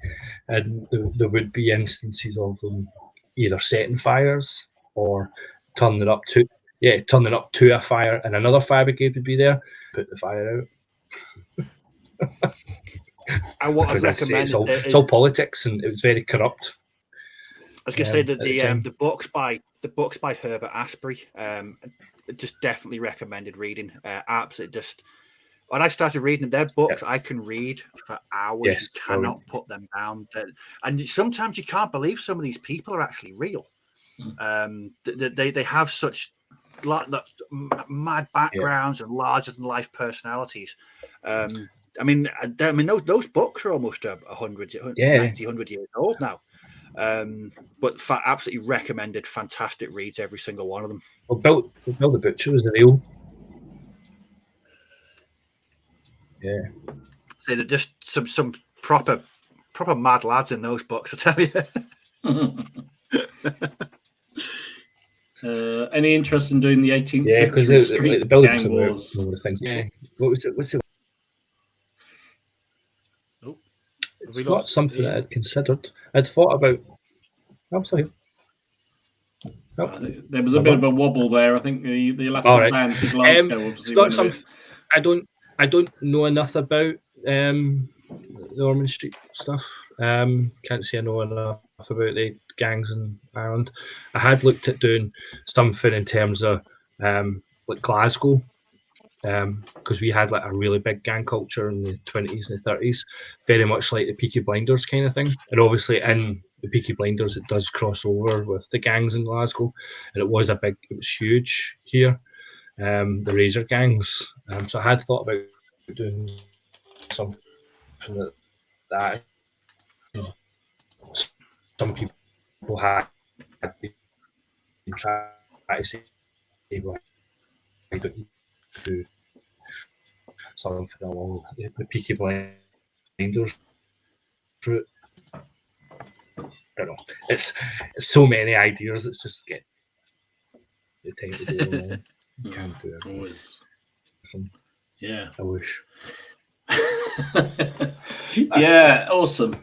and there would be instances of them either setting fires or turning up to a fire, and another fire brigade would be there, put the fire out. And what I'd recommend it's all politics, and it was very corrupt. I was going to say that the books by Herbert Asprey, just definitely recommended reading. Absolutely, just when I started reading their books, I can read for hours. Yes, you cannot put them down. And sometimes you can't believe some of these people are actually real. They have such mad backgrounds and larger than life personalities. I mean, those books are almost 100 years old now. But absolutely recommended. Fantastic reads, every single one of them. Well, Bill the Butcher was the real. Yeah. So they're just some proper mad lads in those books, I tell you. Any interest in doing the 18th Yeah, because century the building gang wars? some of the things. Yeah. What was it? What's it? It's not something that I'd considered. I'd thought about. I'm sorry. There was a bit of a wobble there. I think the elastic band to Glasgow. It's not something. I don't know enough about Norman Street stuff. Can't say I know enough about the gangs in Ireland. I had looked at doing something in terms of like Glasgow, because we had like a really big gang culture in the 20s and the 30s, very much like the Peaky Blinders kind of thing. And obviously in the Peaky Blinders, it does cross over with the gangs in Glasgow, and it was huge here. The Razor gangs. So I had thought about doing something like that. You know, some people had been trying to say, well, I don't need to do something along the Peaky Blinders route. I don't know. It's so many ideas. It's just get the time to do them all. You can't do it. Always. Yeah. I wish. Yeah, awesome.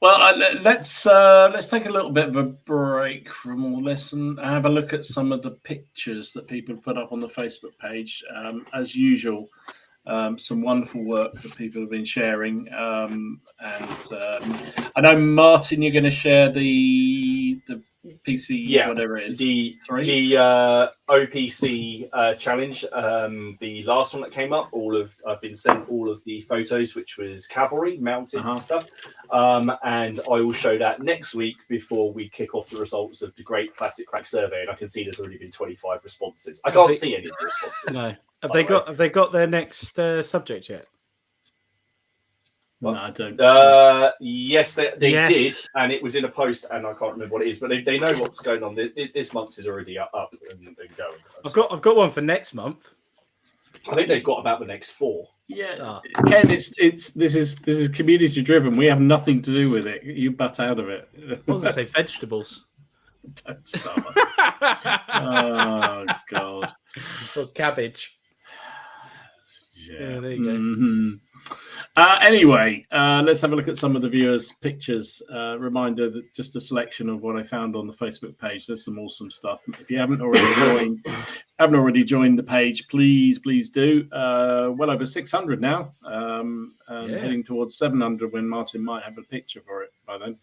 Well, let's take a little bit of a break from all this and have a look at some of the pictures that people put up on the Facebook page. As usual, some wonderful work that people have been sharing. And I know, Martin, you're going to share the PC, whatever it is. The OPC challenge, the last one that came up. I've been sent all of the photos, which was cavalry mounted stuff, and I will show that next week before we kick off the results of the Great Plastic Crack Survey. And I can see there's already been 25 responses. I can't see any of the responses. No, have they got their next subject yet? No, I don't. Yes, they did, and it was in a post, and I can't remember what it is, but they know what's going on. This month's is already up and going. I've got one for next month. I think they've got about the next 4. Yeah, Ken, this is community driven. We have nothing to do with it. You butt out of it. I was going to say vegetables. Don't start. Oh God. Or cabbage. Yeah, there you go. Mm-hmm. Anyway, let's have a look at some of the viewers' pictures. Reminder that just a selection of what I found on the Facebook page. There's some awesome stuff. If you haven't already joined the page, please do. Well over 600 now. Heading towards 700 when Martin might have a picture for it by then.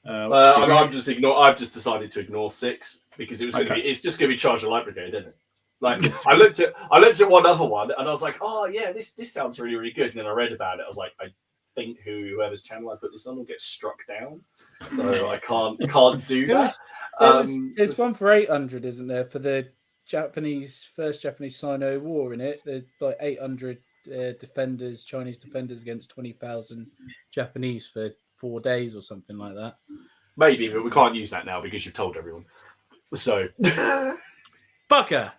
I've just decided to ignore 6 because it's just going to be Charge of Light Brigade, isn't it? Like I looked at one other one and I was like, oh yeah, this sounds really, really good. And then I read about it. I was like, I think whoever's channel I put this on will get struck down, so I can't do that. There's one for 800, isn't there, for the first Japanese Sino War in it? There's like 800 Chinese defenders against 20,000 Japanese for 4 days or something like that. Maybe, but we can't use that now because you've told everyone. So, fucker.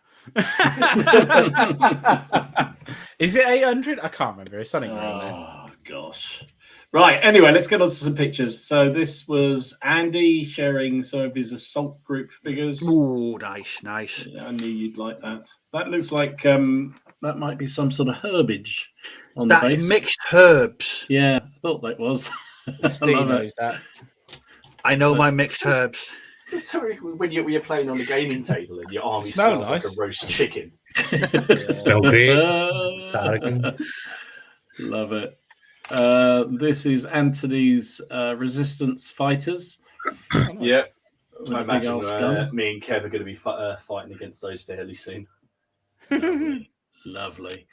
Is it 800? I can't remember. It's something around there. Oh gosh. Right. Anyway, let's get on to some pictures. So this was Andy sharing some of his assault group figures. Oh, nice. Yeah, I knew you'd like that. That looks like that might be some sort of herbage on the base. That's mixed herbs. Yeah, I thought that was. Steve knows that. I know my mixed herbs. Just when you're playing on the gaming table and your army smells like a roast chicken. Smell great. Love it. This is Anthony's resistance fighters. Yeah. I imagine me and Kev are going to be fighting against those fairly soon. Lovely.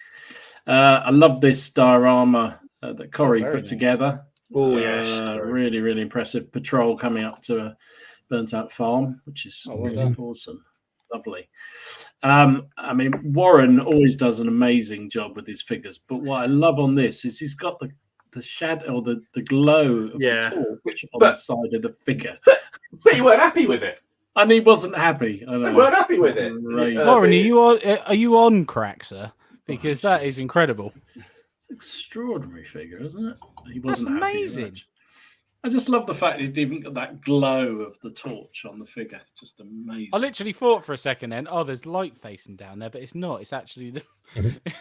I love this diorama that Corey put together. Oh, yes. Really, really impressive patrol coming up to a burnt out farm, which is really awesome. Lovely. I mean, Warren always does an amazing job with his figures, but what I love on this is he's got shadow or the glow of Yeah. the torch on But- the side of the figure. But you weren't happy with it. And he wasn't happy. I They know. weren't happy with it. Right. Lauren, are you on crack, sir? Because that is incredible. It's an extraordinary figure, isn't it? He That's wasn't happy with amazing. it. I just love the fact he'd even got that glow of the torch on the figure. Just amazing. I literally thought for a second then, oh, there's light facing down there, but it's not. It's actually the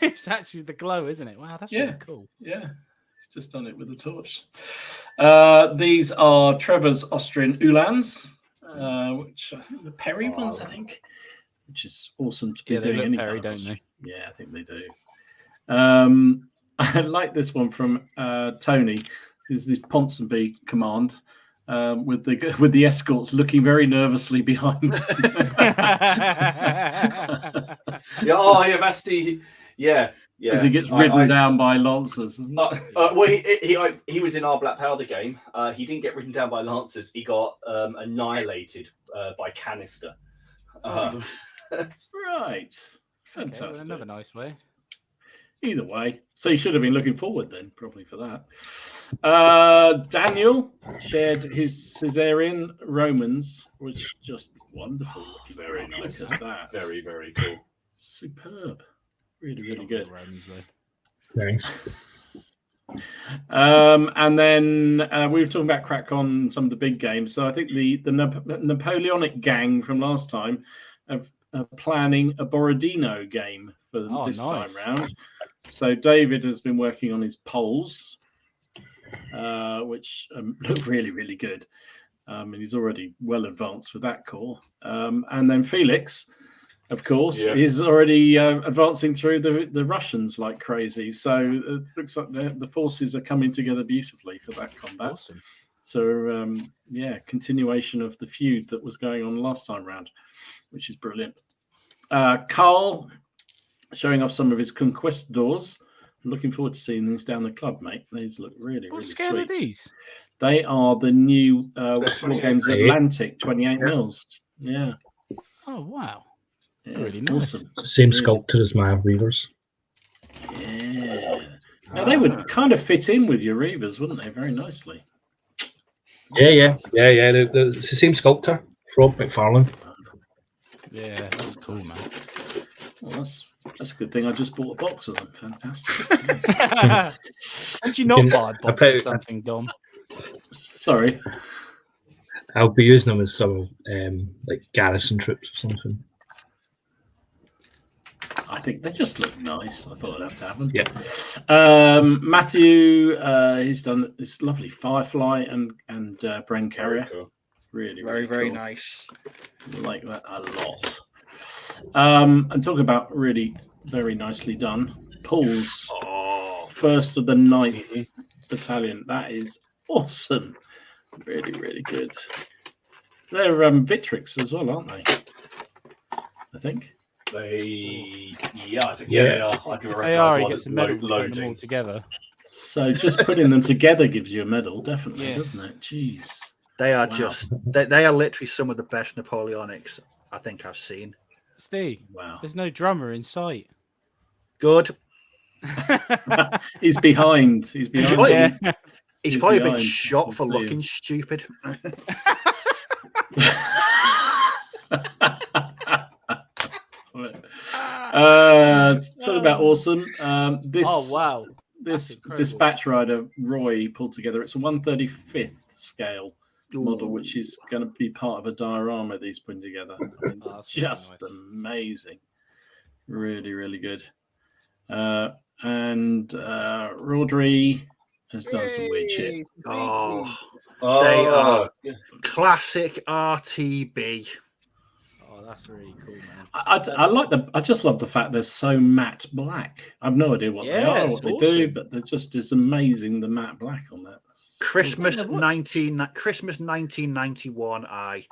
it's actually the glow, isn't it? Wow, that's really cool. Yeah, he's just done it with the torch. These are Trevor's Austrian Uhlans, which I think the Perry ones, I think, which is awesome to be Yeah, they doing look any Perry, kind of don't they? Yeah, I think they do. I like this one from Tony. This is this Ponsonby command with the escorts looking very nervously behind. Yeah, that's the yeah. As he gets ridden down by lancers. Well, he was in our Black Powder game. He didn't get ridden down by lancers. He got annihilated by canister. Right. Okay, Fantastic. well, another nice way. Either way. So you should have been looking forward then, probably for that. Daniel shared his Caesarean Romans, which just wonderful. Very nice. Look at that. Very, very cool. Superb. Really, really good. Romans, though. Thanks. And then we were talking about crack on some of the big games. So I think the Napoleonic gang from last time are planning a Borodino game for this nice. time round. So David has been working on his polls, which look really, really good. And he's already well advanced with that core. And then Felix, of course, is already advancing through the Russians like crazy. So it looks like the forces are coming together beautifully for that combat. Awesome. So, continuation of the feud that was going on last time round, which is brilliant. Carl showing off some of his conquistadors. I'm looking forward to seeing these down the club, mate. These look really, What really scale sweet. are these? They are the new War 28 Games mils. Atlantic 28 mils. Yeah. Oh, wow. Yeah, Really nice. awesome. Same sculptor as my Reavers. Yeah. Now they would kind of fit in with your Reavers, wouldn't they? Very nicely. Yeah. It's the same sculptor, Rob McFarlane. Yeah, that's cool, man. Well, that's a good thing. I just bought a box of them. Fantastic. Did you not buy a box bet- or something, Dom? Sorry. I'll be using them as some like garrison troops or something. I think they just look nice. I thought I'd have to have them. Yeah. Matthew, he's done this lovely Firefly and Bren Carrier. Cool. Really, Very, really very cool. nice. Like that a lot. And talking about really very nicely done. Paul's first of the 9th battalion. That is awesome. Really, really good. They're Victrix as well, aren't they? I think. I think Yeah. they are. I can They are, recognise he one gets a that's medal for putting them all loading. together. So just putting them together gives you a medal, definitely, Yes. doesn't it? Jeez. They are Wow. they are literally some of the best Napoleonics I think I've seen. Steve, Wow. there's no drummer in sight. Good. He's behind. He's behind. Oh, yeah. He's He's probably been behind. shot We'll for see looking him. stupid. Talking about awesome. This Oh, wow. this That's incredible. dispatch rider Roy pulled together. It's a 1/35th scale model, Ooh. which is going to be part of a diorama that he's putting together. I mean, Oh, that's really just nice. amazing. Really, really good. And Rodri has done some weird shit. Oh, They are- classic RTB. Oh, that's really cool, man. I like them. I just love the fact they're so matte black. I've no idea what they Yeah, are, it's what they do, awesome. but they're just it's amazing the matte black on that. Christmas Yeah, what- 1991. I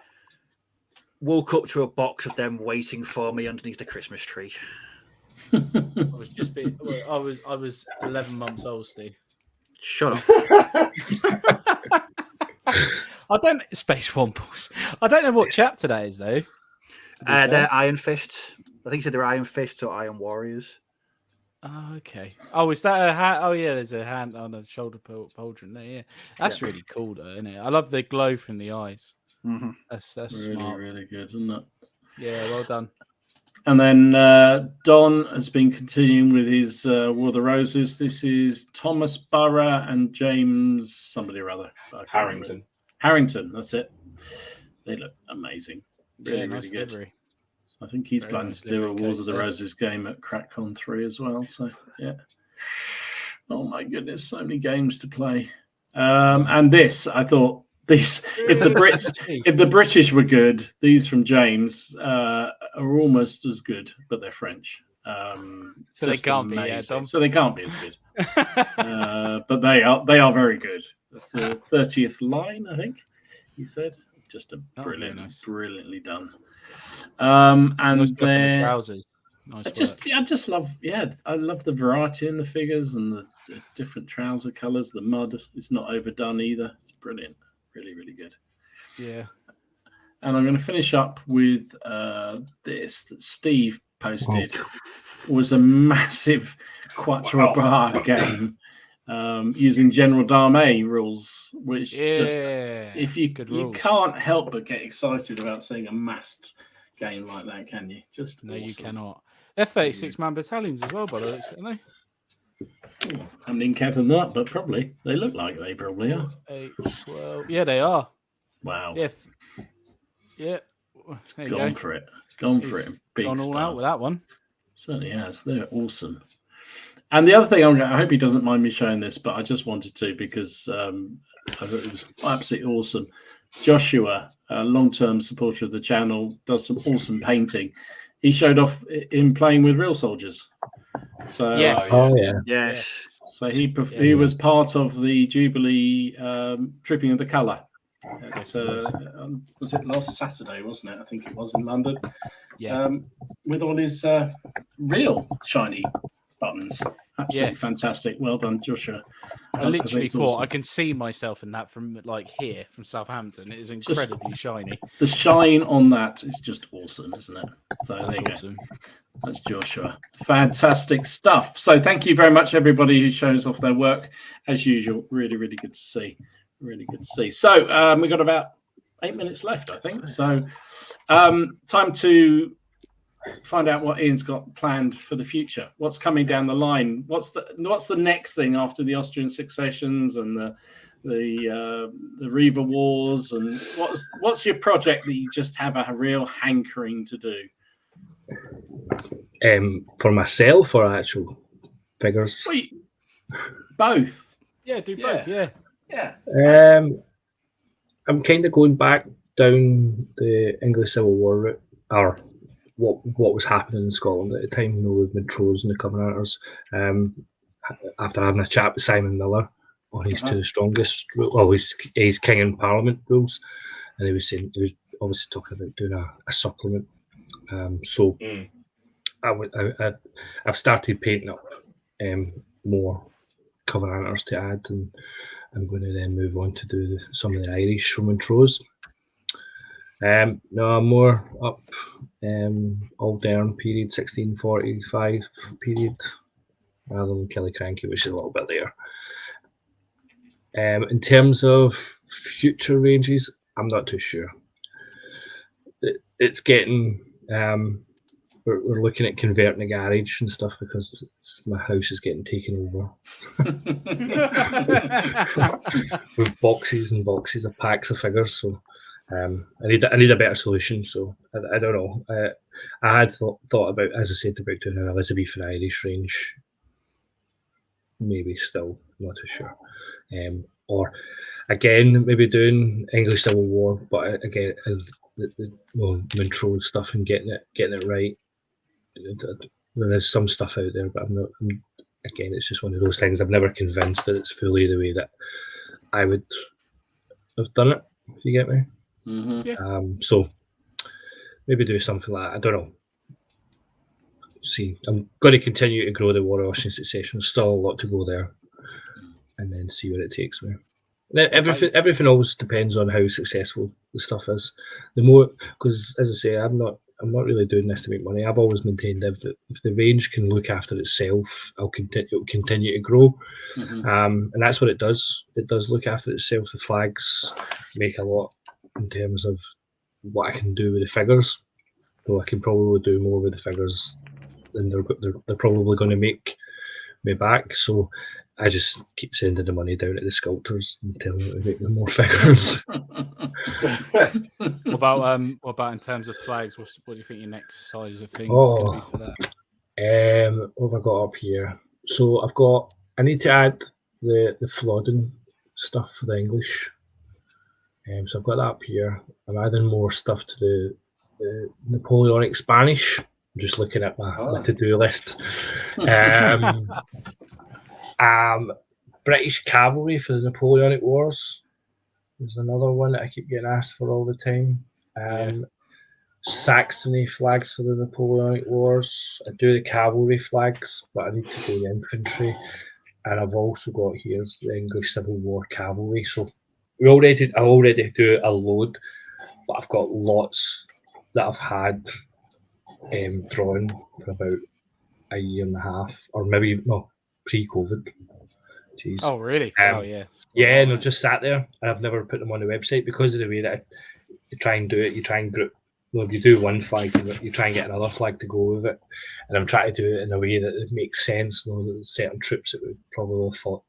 woke up to a box of them waiting for me underneath the Christmas tree. I was 11 months old, Steve. Shut up. I don't Space Wombles. I don't know what chapter that is though. They're Iron Fists. I think you said they're Iron Fists or Iron Warriors. Oh, okay. Oh, is that a hat? Oh, yeah. There's a hand on the shoulder pauldron there. Yeah, that's really cool, though, isn't it? I love the glow from the eyes. Mm-hmm. That's really, smart. really good, isn't it? Yeah, well done. And then Don has been continuing with his War of the Roses. This is Thomas Burrow and James somebody or other. Harrington, that's it. They look amazing. Really, nice really good. livery. I think he's Very planning nice to do a livery Wars of the coats, Roses game at CrackCon 3 as well. So, yeah. Oh, my goodness. So many games to play. And this, I thought, these if the British were good, these from James are almost as good, but they're French. So they can't be, yeah, Dom. So they can't be as good. But they are very good. That's the 30th line, I think he said. Just a brilliantly done. And nice then the trousers. Nice I just love I love the variety in the figures and the different trouser colors. The mud is not overdone either. It's brilliant. Really, really good. Yeah. And I'm going to finish up with this that Steve posted. Was a massive Quatre Bar game using General Dame rules, which just if you can't help but get excited about seeing a massed game like that, can you? Just no, awesome. You cannot. They're 36-man battalions as well, by the way, aren't they? I haven't even counted them up, but probably they look like they probably are. 8, 12. Yeah, they are. Wow. Yeah. There you Gone for it. Gone for it. Big gone all out with that one. Certainly has. They're awesome. And the other thing, I hope he doesn't mind me showing this, but I just wanted to because I thought it was absolutely awesome. Joshua, a long-term supporter of the channel, does some awesome painting. He showed off in playing with real soldiers. So yes. So he was part of the Jubilee Tripping of the Colour. Was it last Saturday, wasn't it? I think it was in London. Yeah. With all his real shiny buttons. Absolutely fantastic. Well done, Joshua. I literally thought awesome. I can see myself in that from here, from Southampton. It is incredibly shiny. The shine on that is just awesome, isn't it? So that's there you awesome. Go. That's Joshua. Fantastic stuff. So thank you very much, everybody who shows off their work. As usual, really, really good to see. Really good to see. So we've got about 8 minutes left, I think. So time to find out what Ian's got planned for the future. What's coming down the line? What's the next thing after the Austrian successions and the Reaver wars? And what's your project that you just have a real hankering to do? For myself or actual figures? Both. Yeah, do both. Yeah. I'm kind of going back down the English Civil War route, or what was happening in Scotland at the time, with Montrose and the Covenanters. After having a chat with Simon Miller on his two strongest, his King and Parliament rules, and he was obviously talking about doing a supplement. I've started painting up more Covenanters to add, and I'm going to then move on to do some of the Irish from Montrose. No, I'm more up Old Down period, 1645 period, rather than Killiecrankie, which is a little bit later. In terms of future ranges, I'm not too sure. It's getting we're looking at converting a garage and stuff because my house is getting taken over with boxes and boxes of packs of figures. So I need a better solution. So I don't know. I had thought about, as I said, about doing an Elizabethan Irish range. Maybe still not too sure. Or again, maybe doing English Civil War, but again, the Montrose stuff and getting it right. There is some stuff out there, but again, it's just one of those things. I'm never convinced that it's fully the way that I would have done it, if you get me. Mm-hmm. Yeah. So maybe do something like that. I don't know. See, I'm going to continue to grow the War of Austrian Succession. Still a lot to go there, and then see where it takes me. Everything always depends on how successful the stuff is. The more, because as I say, I'm not I'm not really doing this to make money. I've always maintained if the range can look after itself, it'll continue to grow. And that's what it does. It does look after itself. The flags make a lot in terms of what I can do with the figures. So I can probably do more with the figures than they're probably going to make me back. So I just keep sending the money down to the sculptors and telling them to make them more figures. What about in terms of flags? What do you think your next size of thing is going to be for that? What have I got up here? So I need to add the Flodden stuff for the English. So I've got that up here. I'm adding more stuff to the Napoleonic Spanish. I'm just looking at my to-do list. British cavalry for the Napoleonic Wars is another one that I keep getting asked for all the time. Saxony flags for the Napoleonic Wars. I do the cavalry flags, but I need to do the infantry. And I've also got here's the English Civil War cavalry. So I already do a load, but I've got lots that I've had drawn for about a year and a half, or maybe pre-COVID. Jeez. Oh, really? Yeah, and I've just sat there. I've never put them on the website because of the way that you try and do it. You try and group. Well, if you do one flag, you try and get another flag to go with it. And I'm trying to do it in a way that it makes sense. You know, that there's certain troops that would probably have fought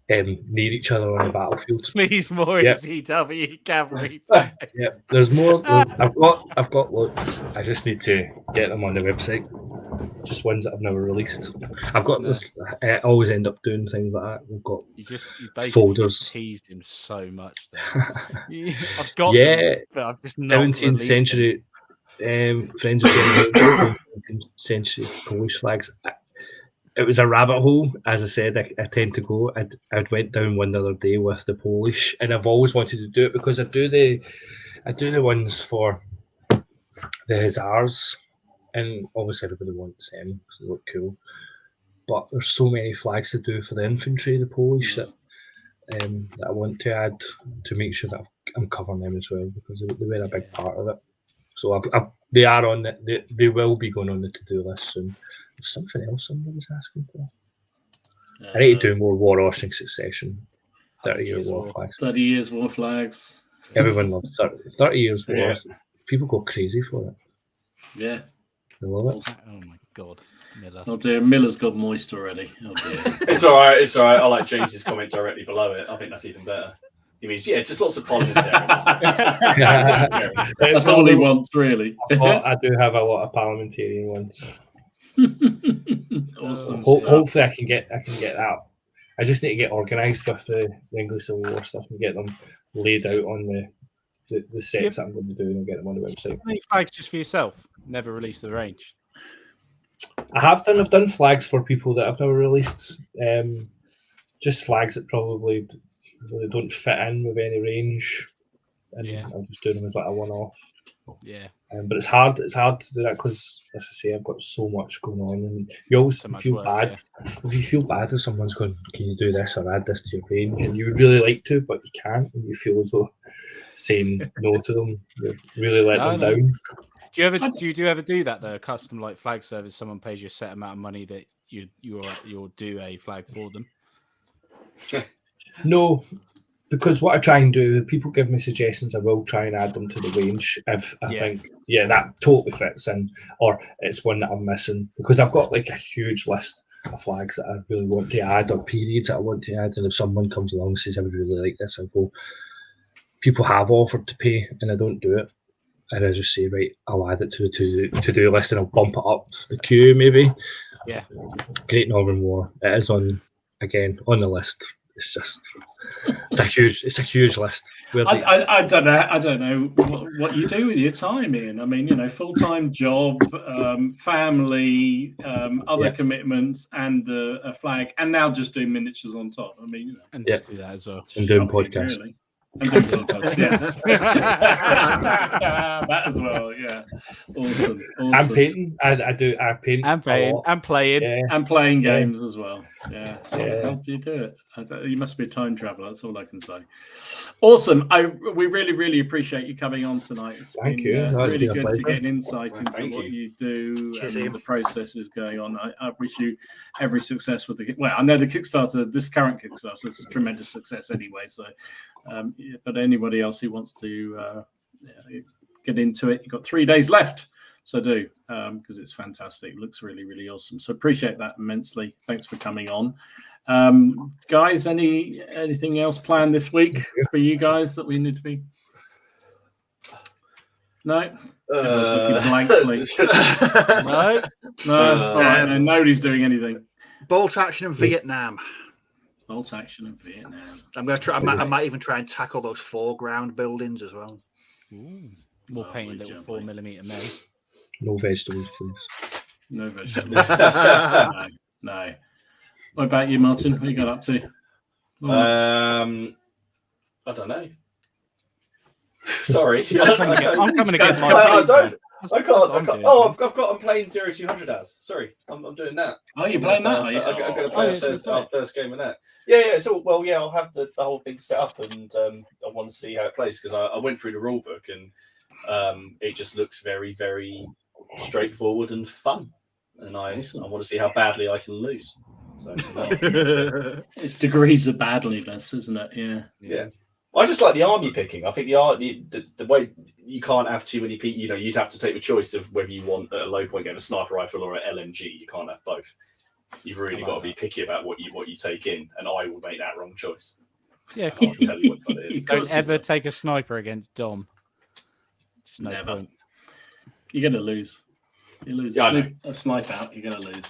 near each other on the battlefield. Please, more CW cavalry. Yeah, there's more. I've got loads. I just need to get them on the website. Just ones that I've never released. I've got this. I always end up doing things like that. We've got you basically folders. Just teased him so much there. I've got them, but I've just not 17th century French 17th century Polish flags. It was a rabbit hole, as I said. I tend to go. I went down one the other day with the Polish, and I've always wanted to do it because I do the ones for the Hussars. And obviously everybody wants them because they look cool. But there's so many flags to do for the infantry, the Polish, that I want to add to make sure that I'm covering them as well because they were a big part of it. So they are on they will be going on the to-do list soon. There's something else somebody was asking for. I need to do more War Austrian Succession. 30-year war flags. 30 years war flags. Everyone loves 30 years war. Yeah. People go crazy for it. Yeah. I love it. Oh my god, Miller. Oh dear, Miller's got moist already. Oh dear. It's all right. It's all right. I like James's comment directly below it. I think that's even better. He means, just lots of parliamentarians. That's all he wants, really. I do have a lot of parliamentarian ones. Awesome. Hopefully, I can get that. I just need to get organised with the English Civil War stuff and get them laid out on the sets that I'm going to do and get them on the website. How many flags just for yourself? Never released the range. I've done flags for people that I've never released. Just flags that probably really don't fit in with any range, and I'm just doing them as like a one-off. Yeah. But it's hard to do that because, as I say, I've got so much going on, and you always feel bad. Yeah. If you feel bad if someone's going, "Can you do this or add this to your range?" and you would really like to, but you can't, and you feel as though saying no to them, you've really let them down. Do you ever do that though? A custom like flag service, someone pays you a set amount of money that you'll do a flag for them. No, because what I try and do, if people give me suggestions, I will try and add them to the range if I think that totally fits in, or it's one that I'm missing, because I've got like a huge list of flags that I really want to add or periods that I want to add, and if someone comes along and says I would really like this, I'll go. People have offered to pay, and I don't do it. And I just say, right, I'll add it to the to-do list and I'll bump it up the queue, maybe. Yeah. Great Northern War. It is on the list. It's a huge list. I don't know what you do with your time, Ian. I mean, full-time job, family, other commitments, and a flag, and now just doing miniatures on top. I mean, and just do that as well. And doing podcasts. Really. And do podcasts, yes. That as well, yeah. Awesome. I'm painting. I paint. And playing. And playing. Yeah. And playing games as well. Yeah. Yeah. How do you do it? You must be a time traveler. That's all I can say. Awesome. We really, really appreciate you coming on tonight. Thank you. It's That's really been a good to pleasure. get an insight into Thank what you. you do Cheers, and Ian. the processes going on. I wish you every success with the. Well, I know the Kickstarter, this current Kickstarter, is a tremendous success anyway. So, but anybody else who wants to get into it, you've got 3 days left. So do, because it's fantastic. It looks really, really awesome. So appreciate that immensely. Thanks for coming on. Guys, anything else planned this week for you guys that we need to be? No? Everyone's looking blankly. No? All right, no, nobody's doing anything. Bolt action in Vietnam. Bolt action in Vietnam. I'm going to try. I might even try and tackle those foreground buildings as well. Ooh. More Lovely, painted little gentlemen. 4mm May. No vegetables, please. No vegetables. No. What about you, Martin? What you got up to? I don't know. Sorry, I'm coming to get my I paint, don't. man. I can't. Oh, I've got. I'm playing 0200 hours. Sorry, I'm doing that. Oh, you're playing that? I'm going to Oh, play our first game of that. Yeah. So, well, yeah, I'll have the whole thing set up, and I want to see how it plays because I went through the rule book, and it just looks very, very straightforward and fun, and I want to see how badly I can lose. So, it's degrees of badliness, isn't it? Yeah. I just like the army picking. I think the way you can't have too many people. You know, you'd have to take the choice of whether you want at a low point game a sniper rifle or an LMG. You can't have both. You've really got to be picky about what you take in, and I will make that wrong choice. Yeah. I can tell you what that is. Don't ever take a sniper against Dom. Just no Never. point. You're going to lose. You lose. Yeah, A snipe out, you're going to lose.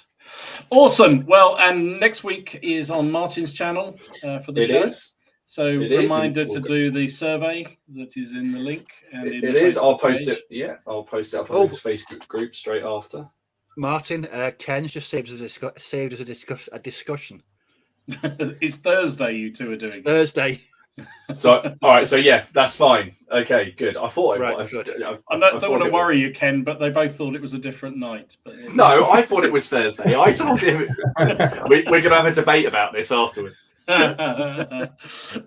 Awesome. Well, and next week is on Martin's channel for the show. So reminder to do the survey that is in the link. And It is. I'll post it. Yeah, I'll post it up on the Facebook group straight after. Martin, Ken's just saved us a discussion. It's Thursday. You two are doing Thursday. So, all right. So, yeah, that's fine. Okay, good. I thought I don't want to worry you, Ken, but they both thought it was a different night. But no, I thought it was Thursday. I told him we're going to have a debate about this afterwards.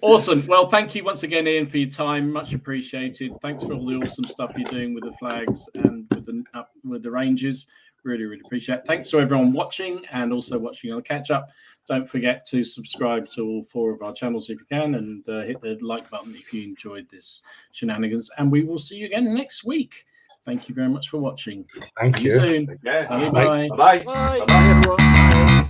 Awesome. Well, thank you once again, Ian, for your time. Much appreciated. Thanks for all the awesome stuff you're doing with the flags and with the Rangers. Really, really appreciate it. Thanks to everyone watching and also watching on the catch up. Don't forget to subscribe to all 4 of our channels if you can, and hit the like button if you enjoyed this shenanigans. And we will see you again next week. Thank you very much for watching. Thank you. See you soon. Yeah. Bye. Bye. Bye, everyone. Bye.